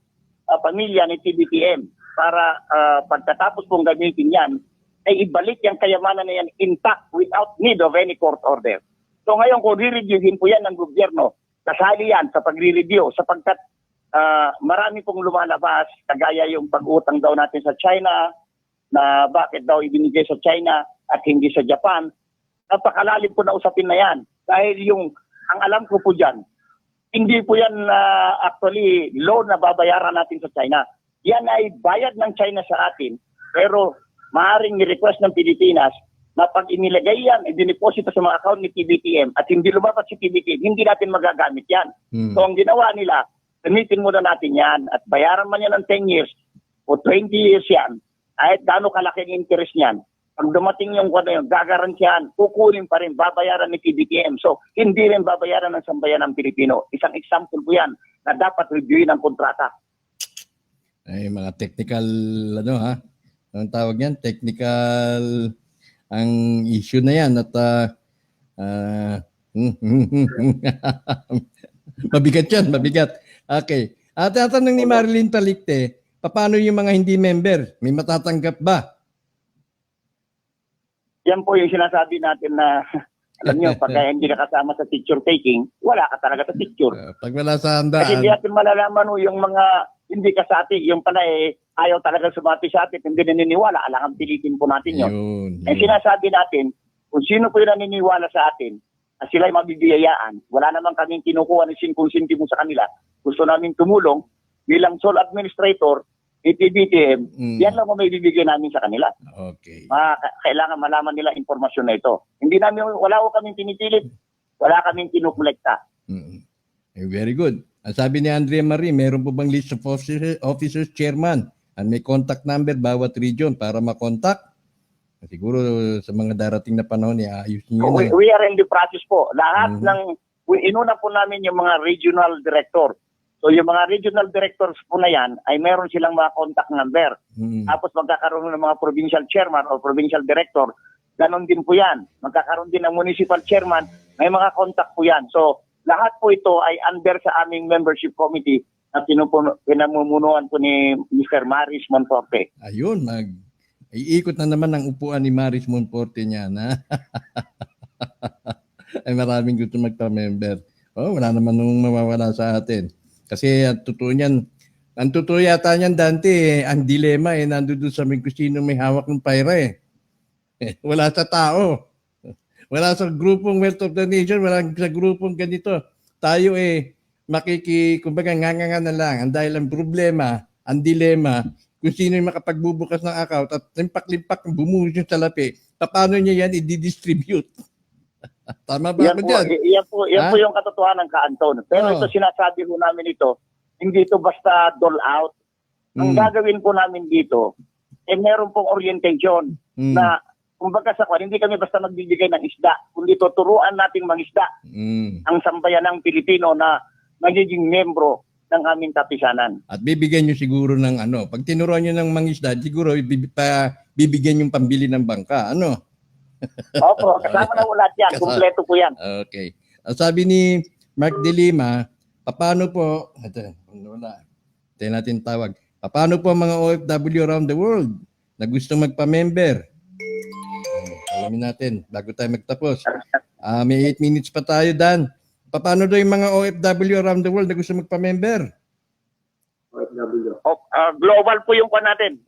pamilya ni TBTM para pagkatapos pong gamitin yan, ay ibalik yung kayamanan na yan intact without need of any court order. So ngayon kung re-reviewin po yan ng gobyerno, kasali yan sa pagre-review sapagkat marami pong lumalabas, kagaya yung pag-utang daw natin sa China, na bakit daw ibinigay sa China at hindi sa Japan. Napakalalim po na usapin na yan. Dahil ang alam ko po dyan, hindi po yan actually loan na babayaran natin sa China. Yan ay bayad ng China sa atin, pero maaaring ni-request ng Pilipinas na pag inilagay yan, i-deposito sa mga account ni TBTM at hindi lumabas si TBTM, hindi natin magagamit yan. So ang ginawa nila, gamitin muna natin yan at bayaran man yan ng 10 years o 20 years yan, kahit gaano kalaki ang interest niyan. Pag dumating yung gagarantiyan, kukunin pa rin, babayaran ni TBTM. So, hindi rin babayaran ng sambayanang Pilipino. Isang example po yan na dapat reviewin ang kontrata. Ay, mga technical, anong tawag yan? Technical ang issue na yan. At mabigat yan, mabigat. Okay. At tatanong ni Marilyn Talikte, paano yung mga hindi member? May matatanggap ba? Yan po yung sinasabi natin na Alam nyo, pagka hindi ka kasama sa picture taking, wala ka talaga sa picture. Pag wala sa Kasi hindi handaan, natin malalaman yung mga hindi kasati, yung pala ayaw talaga sumati sa atin, hindi naniniwala, alangan pilitin po natin yun. yun. Sinasabi natin, kung sino po yung naniniwala sa atin, at sila ay mabibiyayaan, wala naman kaming kinukuha ng sintimo sa kanila. Gusto namin tumulong bilang sole administrator, APBTM, yan lang ang may bibigyan namin sa kanila. Okay. Kailangan malaman nila informasyon na ito. Wala ko kaming pinipilit, wala kaming kinukolekta. Very good. Ang sabi ni Andrea Marie, meron po bang list of officers, chairman, and may contact number bawat region para makontak? Siguro sa mga darating na panahon, iayos niyo na. We are in the process po. Lahat inuna po namin yung mga regional director. So yung mga regional directors po na yan, ay meron silang mga contact number. Tapos magkakaroon ng mga provincial chairman o provincial director. Ganon din po yan. Magkakaroon din ng municipal chairman. May mga contact po yan. So lahat po ito ay under sa aming membership committee na pinamumunuan po ni Mr. Maris Monforte. Ayun, iikot na naman ang upuan ni Maris Monforte niya na. Ay maraming gusto magpa-member. Wala naman nung mawawala sa atin. Kasi ang totoo yata niyan, Dante, ang dilema nandoon sa may kusino may hawak ng pera Wala sa tao. Wala sa grupong Wealth of the Nation, wala sa grupong ganito. Tayo kumbaga nganga na lang. Ang dahil ang problema, ang dilema, kung sino yung makapagbubukas ng account at limpak-limpak bumuhos yung salapi, paano niya yan i-distribute? Tama ba ako dyan? Yan po yung katotohanan ka, Anton. Pero ito sinasabi po namin ito, hindi ito basta dole out. Ang gagawin po namin dito, meron pong orientation na kumbaga hindi kami basta magbibigay ng isda, kundi tuturuan nating mangisda ang sambayan ng Pilipino na magiging membro ng aming tapisanan. At bibigyan nyo siguro ng pag tinuruan nyo ng mangisda, siguro bibigyan yung pambili ng bangka. Opo, kasama na ulat yan. Kumpleto po yan. Okay. Sabi ni Mark De Lima, paano po, tayo natin tawag, paano po ang mga OFW around the world na gusto magpa-member? Alamin natin, bago tayo magtapos. May 8 minutes pa tayo, Dan. Paano daw yung mga OFW around the world na gusto magpa-member? Global po yung natin.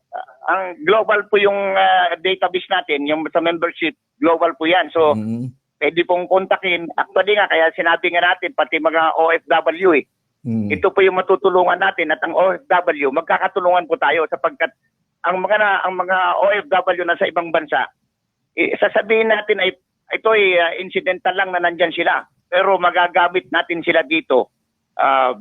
Ang global po yung database natin, yung sa membership, global po yan. So, pwede pong kontakin. Actually nga, kaya sinabi nga natin, pati mga OFW ito po yung matutulungan natin at ang OFW, magkakatulungan po tayo sapagkat ang mga OFW na sa ibang bansa, sasabihin natin ay ito ay incidental lang na nandyan sila. Pero magagamit natin sila dito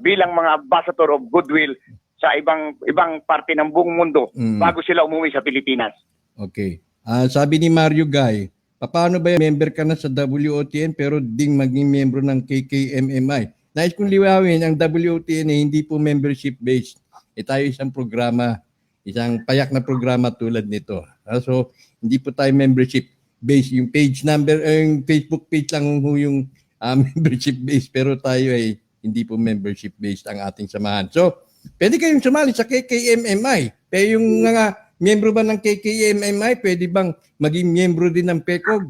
bilang mga ambassador of goodwill sa ibang parte ng buong mundo bago sila umuwi sa Pilipinas. Okay. Sabi ni Mario Guy, paano ba member ka na sa WOTN pero ding maging membro ng KKMMI? Nais kong liwawin, ang WOTN hindi po membership-based. Tayo isang programa, isang payak na programa tulad nito. So, hindi po tayo membership-based. Yung page number, yung Facebook page lang yung membership-based pero tayo ay hindi po membership-based ang ating samahan. So, pwede kayong sumali sa KKMMI. Pero yung mga miyembro ba ng KKMMI, pwede bang maging miyembro din ng PECOG?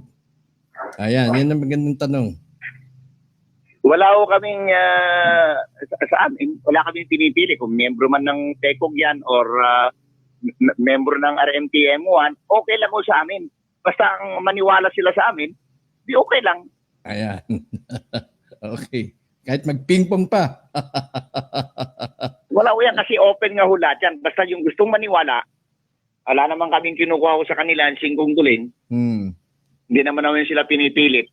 Ayan, yan ang magandang tanong. Wala ko kaming, sa amin, wala kaming pinipili kung miyembro man ng PECOG yan or miyembro ng RMTM1, okay lang po sa amin. Basta ang maniwala sila sa amin, di okay lang. Ayan. Okay. Kahit mag-ping-pong pa. Wala ko yan kasi open nga hula dyan. Basta yung gustong maniwala, wala naman kaming kinukuha ko sa kanila ang singkong tuling. Hindi naman sila pinipilit.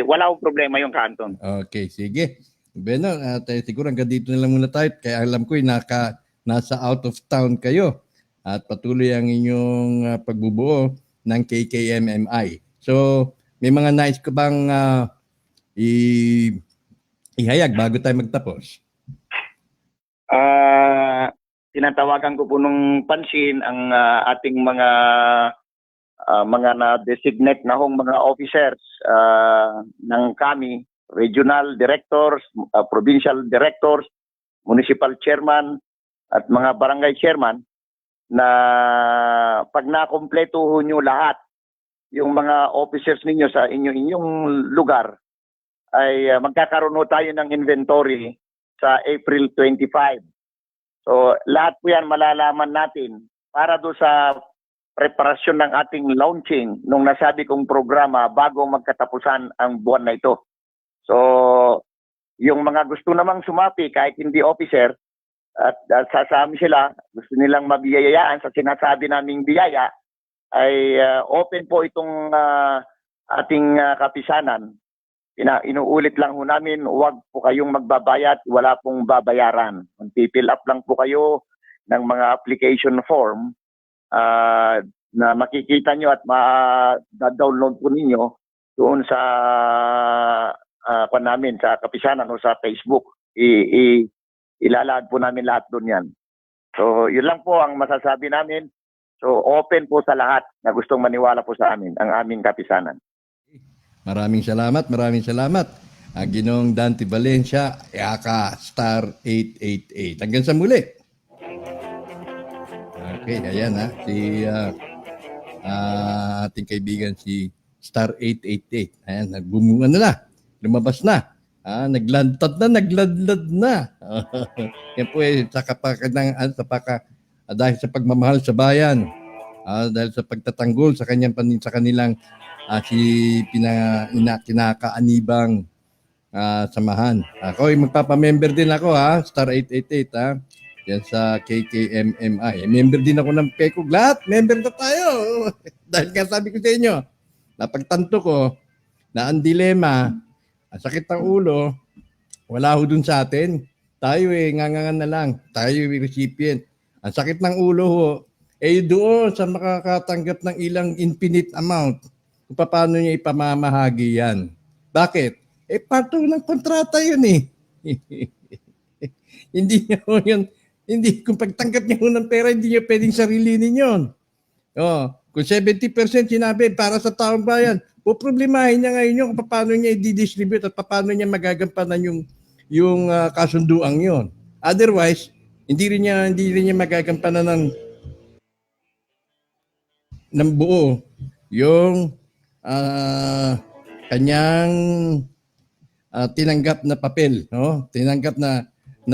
Wala akong problema yung Anton. Okay, sige. Bueno, siguro hanggang dito na lang muna tayo. Kaya alam ko nasa out of town kayo. At patuloy ang inyong pagbubuo ng KKMMI. So, may mga nais ko bang ihayag bago tayo magtapos? Tinatawagan ko po nung pansin ang ating mga na-designate na hong mga officers ng kami, regional directors, provincial directors, municipal chairman, at mga barangay chairman na pag nakompleto nyo lahat yung mga officers ninyo sa inyong lugar, ay magkakaroon ho tayo ng inventory sa April 25. So lahat po yan malalaman natin para do sa preparasyon ng ating launching nung nasabi kong programa bago magkatapusan ang buwan na ito. So yung mga gusto namang sumapi kahit hindi officer at sasami sila, gusto nilang mabiyayaan sa sinasabi naming biyaya, ay open po itong ating kapisanan. Inuulit lang ho namin, huwag po kayong magbabayad, wala pong babayaran. Pipill up lang po kayo ng mga application form na makikita nyo at ma-download po ninyo doon sa namin, sa kapisanan o sa Facebook. Ilalad po namin lahat doon yan. So, yun lang po ang masasabi namin. So, open po sa lahat na gustong maniwala po sa amin, ang aming kapisanan. Maraming salamat, maraming salamat. Ginoong Dante Valencia, Yaka Star 888. Hanggang sa muli. Okay, ayan si ating kaibigan si Star 888. Ayan, nagbumuan na. Lumabas na. Nagladlad na. Yan po dahil sa pagmamahal sa bayan, dahil sa pagtatanggol sa kanilang kinakaanibang samahan. Ako ay magpapamember din ako Star 888 yan sa KKMMI. Member din ako ng PECOG. Lahat, member na tayo. Dahil nga sabi ko sa inyo, napagtanto ko na ang dilema, ang sakit ng ulo, wala ho dun sa atin. Tayo ngangangan na lang. Tayo recipient. Ang sakit ng ulo ho, doon sa makakatanggap ng ilang infinite amount, kung paano niya ipamamahagi yan. Bakit? Part ng kontrata yun Hindi niya ho yun. Hindi, kung pagtanggap niya ho ng pera, hindi niya pwedeng sarilinin yun. Kung 70% sinabi para sa taong bayan, puproblemahin niya ngayon yun kung paano niya i-distribute at paano niya magagampanan yung kasunduang yun. Otherwise, hindi rin niya magagampanan ng buo yung kanyang tinanggap na papel, tinanggap na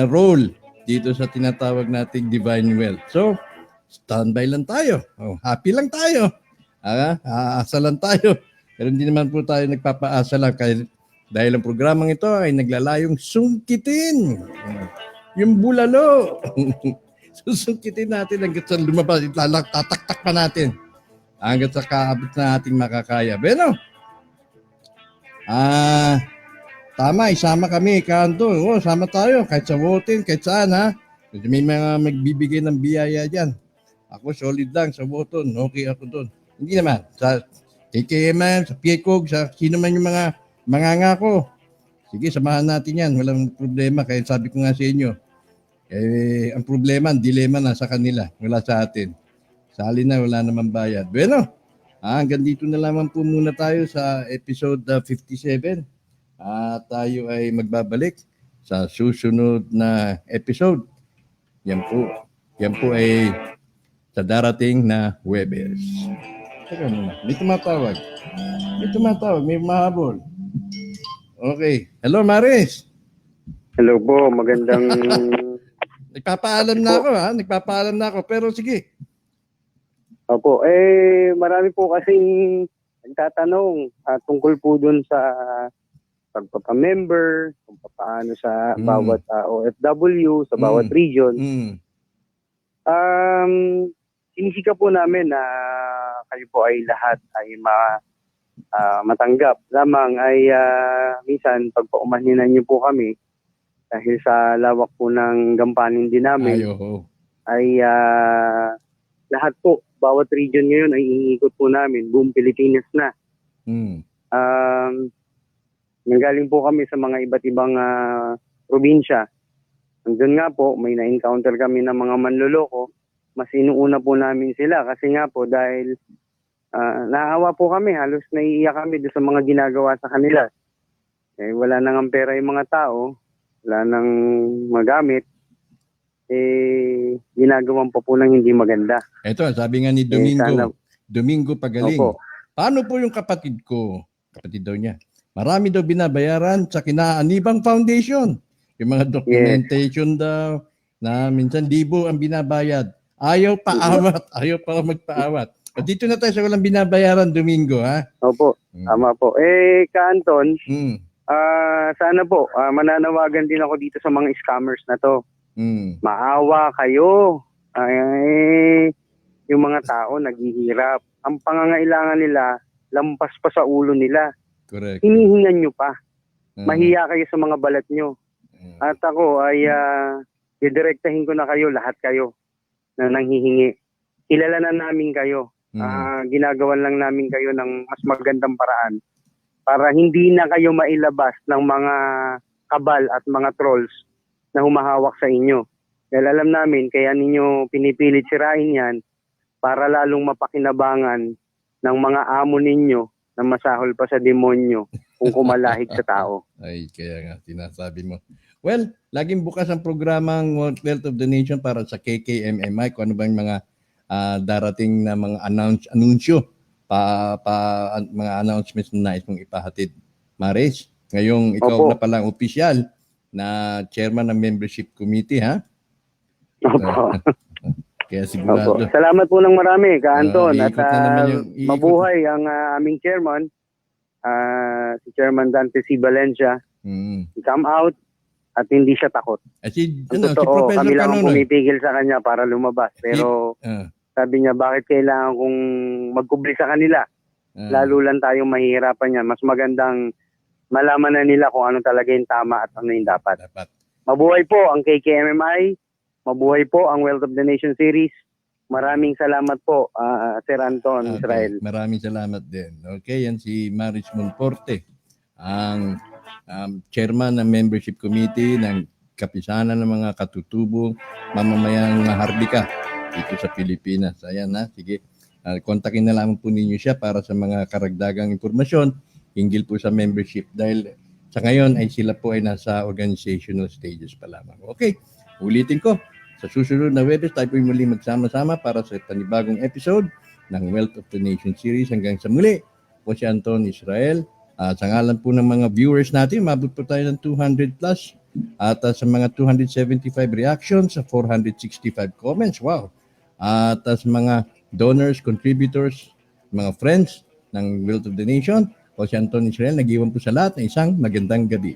role dito sa tinatawag nating divine wealth. So, standby lang tayo. Happy lang tayo. Aasa lang tayo. Pero hindi naman po tayo nagpapaasa lang dahil ang programang ito ay naglalayong sungkitin yung bulalo. Susungkitin natin hanggang sa lumabas. Tataktak pa natin hanggang sa kaabot na ating makakaya. Bueno, tama, isama kami, Kanto. Sama tayo, kahit sa voting, kahit saan May mga magbibigay ng biyaya dyan. Ako solid lang sa voton, okay ako doon. Hindi naman, sa KKM, sa PECOG, sa sino man yung mga mangangako. Sige, samahan natin yan, walang problema. Kaya sabi ko nga sa inyo, ang problema, ang dilema nasa kanila, wala sa atin. Sali na, wala naman bayad. Bueno, hanggang dito na lamang po muna tayo sa episode 57. Tayo ay magbabalik sa susunod na episode. Yan po ay sa darating na Huwebes. Teka muna, may tumatawag, may mahabol. Okay. Hello, Maris. Hello po, magandang... Nagpapaalam na ako, pero sige. Opo, marami po kasing nagtatanong tungkol po dun sa pagpapamember, kung paano sa bawat OFW, sa bawat region. Sinisika po namin na kayo po ay lahat ay matanggap. Lamang ay minsan pagpaumanhinan niyo po kami dahil sa lawak po ng gampanin din namin ay lahat po, bawat region ngayon ay iniikot po namin, buong Pilipinas na. Nanggaling po kami sa mga iba't ibang probinsya. Andun nga po, may na-encounter kami ng mga manloloko. Mas inuuna po namin sila kasi nga po dahil naawa po kami, halos naiiyak kami doon sa mga ginagawa sa kanila. Wala nang pera yung mga tao, wala nang magamit, ginagawan pa po ng hindi maganda. Ito, sabi nga ni Domingo Pagaling, Paano po yung kapatid ko? Kapatid daw niya. Marami daw binabayaran sa Kinaanibang Foundation. Yung mga documentation daw na minsan libo ang binabayad. Ayaw paawat. Ayaw pa magpaawat. O, dito na tayo sa walang binabayaran, Domingo, ha? Opo, tama po. Ka-Anton, Mm. sana po, mananawagan din ako dito sa mga scammers na to. Mm. Maawa kayo. Yung mga tao naghihirap. Ang pangangailangan nila, lampas pa sa ulo nila. Correct. Hinihingan nyo pa. Mm. Mahiya kayo sa mga balat nyo. At ako ay didirektahin ko na kayo, lahat kayo na nanghihingi. Kilala na namin kayo. Ginagawan lang namin kayo ng mas magandang paraan para hindi na kayo mailabas ng mga kabal at mga trolls na humahawak sa inyo. Dahil alam namin, kaya ninyo pinipilit sirain yan para lalong mapakinabangan ng mga amo ninyo na masahol pa sa demonyo kung kumalahig sa tao. Ay, kaya nga, sinasabi mo. Well, laging bukas ang programang Wealth of the Nation para sa KKMMI. Kung ano ba yung mga darating na mga anunsyo, mga announcements na nais mong ipahatid. Maris, ngayong ikaw Opo. na palang opisyal na chairman ng membership committee, ha? Opo. Kaya sigurado. Opo. Salamat po ng marami, Ka-Anton. At iikot na naman yung iikot. mabuhay ang aming chairman, si Chairman Dante C. Valencia. Come out at hindi siya takot. Si Ang totoo, Professor kami lang ang Canonoy. pumipigil sa kanya para lumabas. Pero sabi niya, bakit kailangan kong magkubli sa kanila? Lalo lang tayong mahihirapan yan. Mas magandang malaman na nila kung ano talaga yung tama at ano yung dapat. Mabuhay po ang KKMMI. Mabuhay po ang Wealth of the Nation series. Maraming salamat po, Sir Anton Israel. Maraming salamat din. Okay, yan si Maris Monforte, ang chairman ng membership committee ng Kapisanan ng mga Katutubo Mamamayang Hardika dito sa Pilipinas. Ayan na, sige. Kontakin na lang po ninyo siya para sa mga karagdagang impormasyon hinggil po sa membership dahil sa ngayon ay sila po ay nasa organizational stages pa lamang. Okay, ulitin ko. Sa susunod na Webes, tayo po muli magsama-sama para sa panibagong episode ng Wealth of the Nation series. Hanggang sa muli, po si Anton Israel. Sa ngalan po ng mga viewers natin, mabot po tayo ng 200 plus. At sa mga 275 reactions, sa 465 comments. Wow! At sa mga donors, contributors, mga friends ng Wealth of the Nation, po si Anton Israel, nag-iwan po sa lahat ng isang magandang gabi.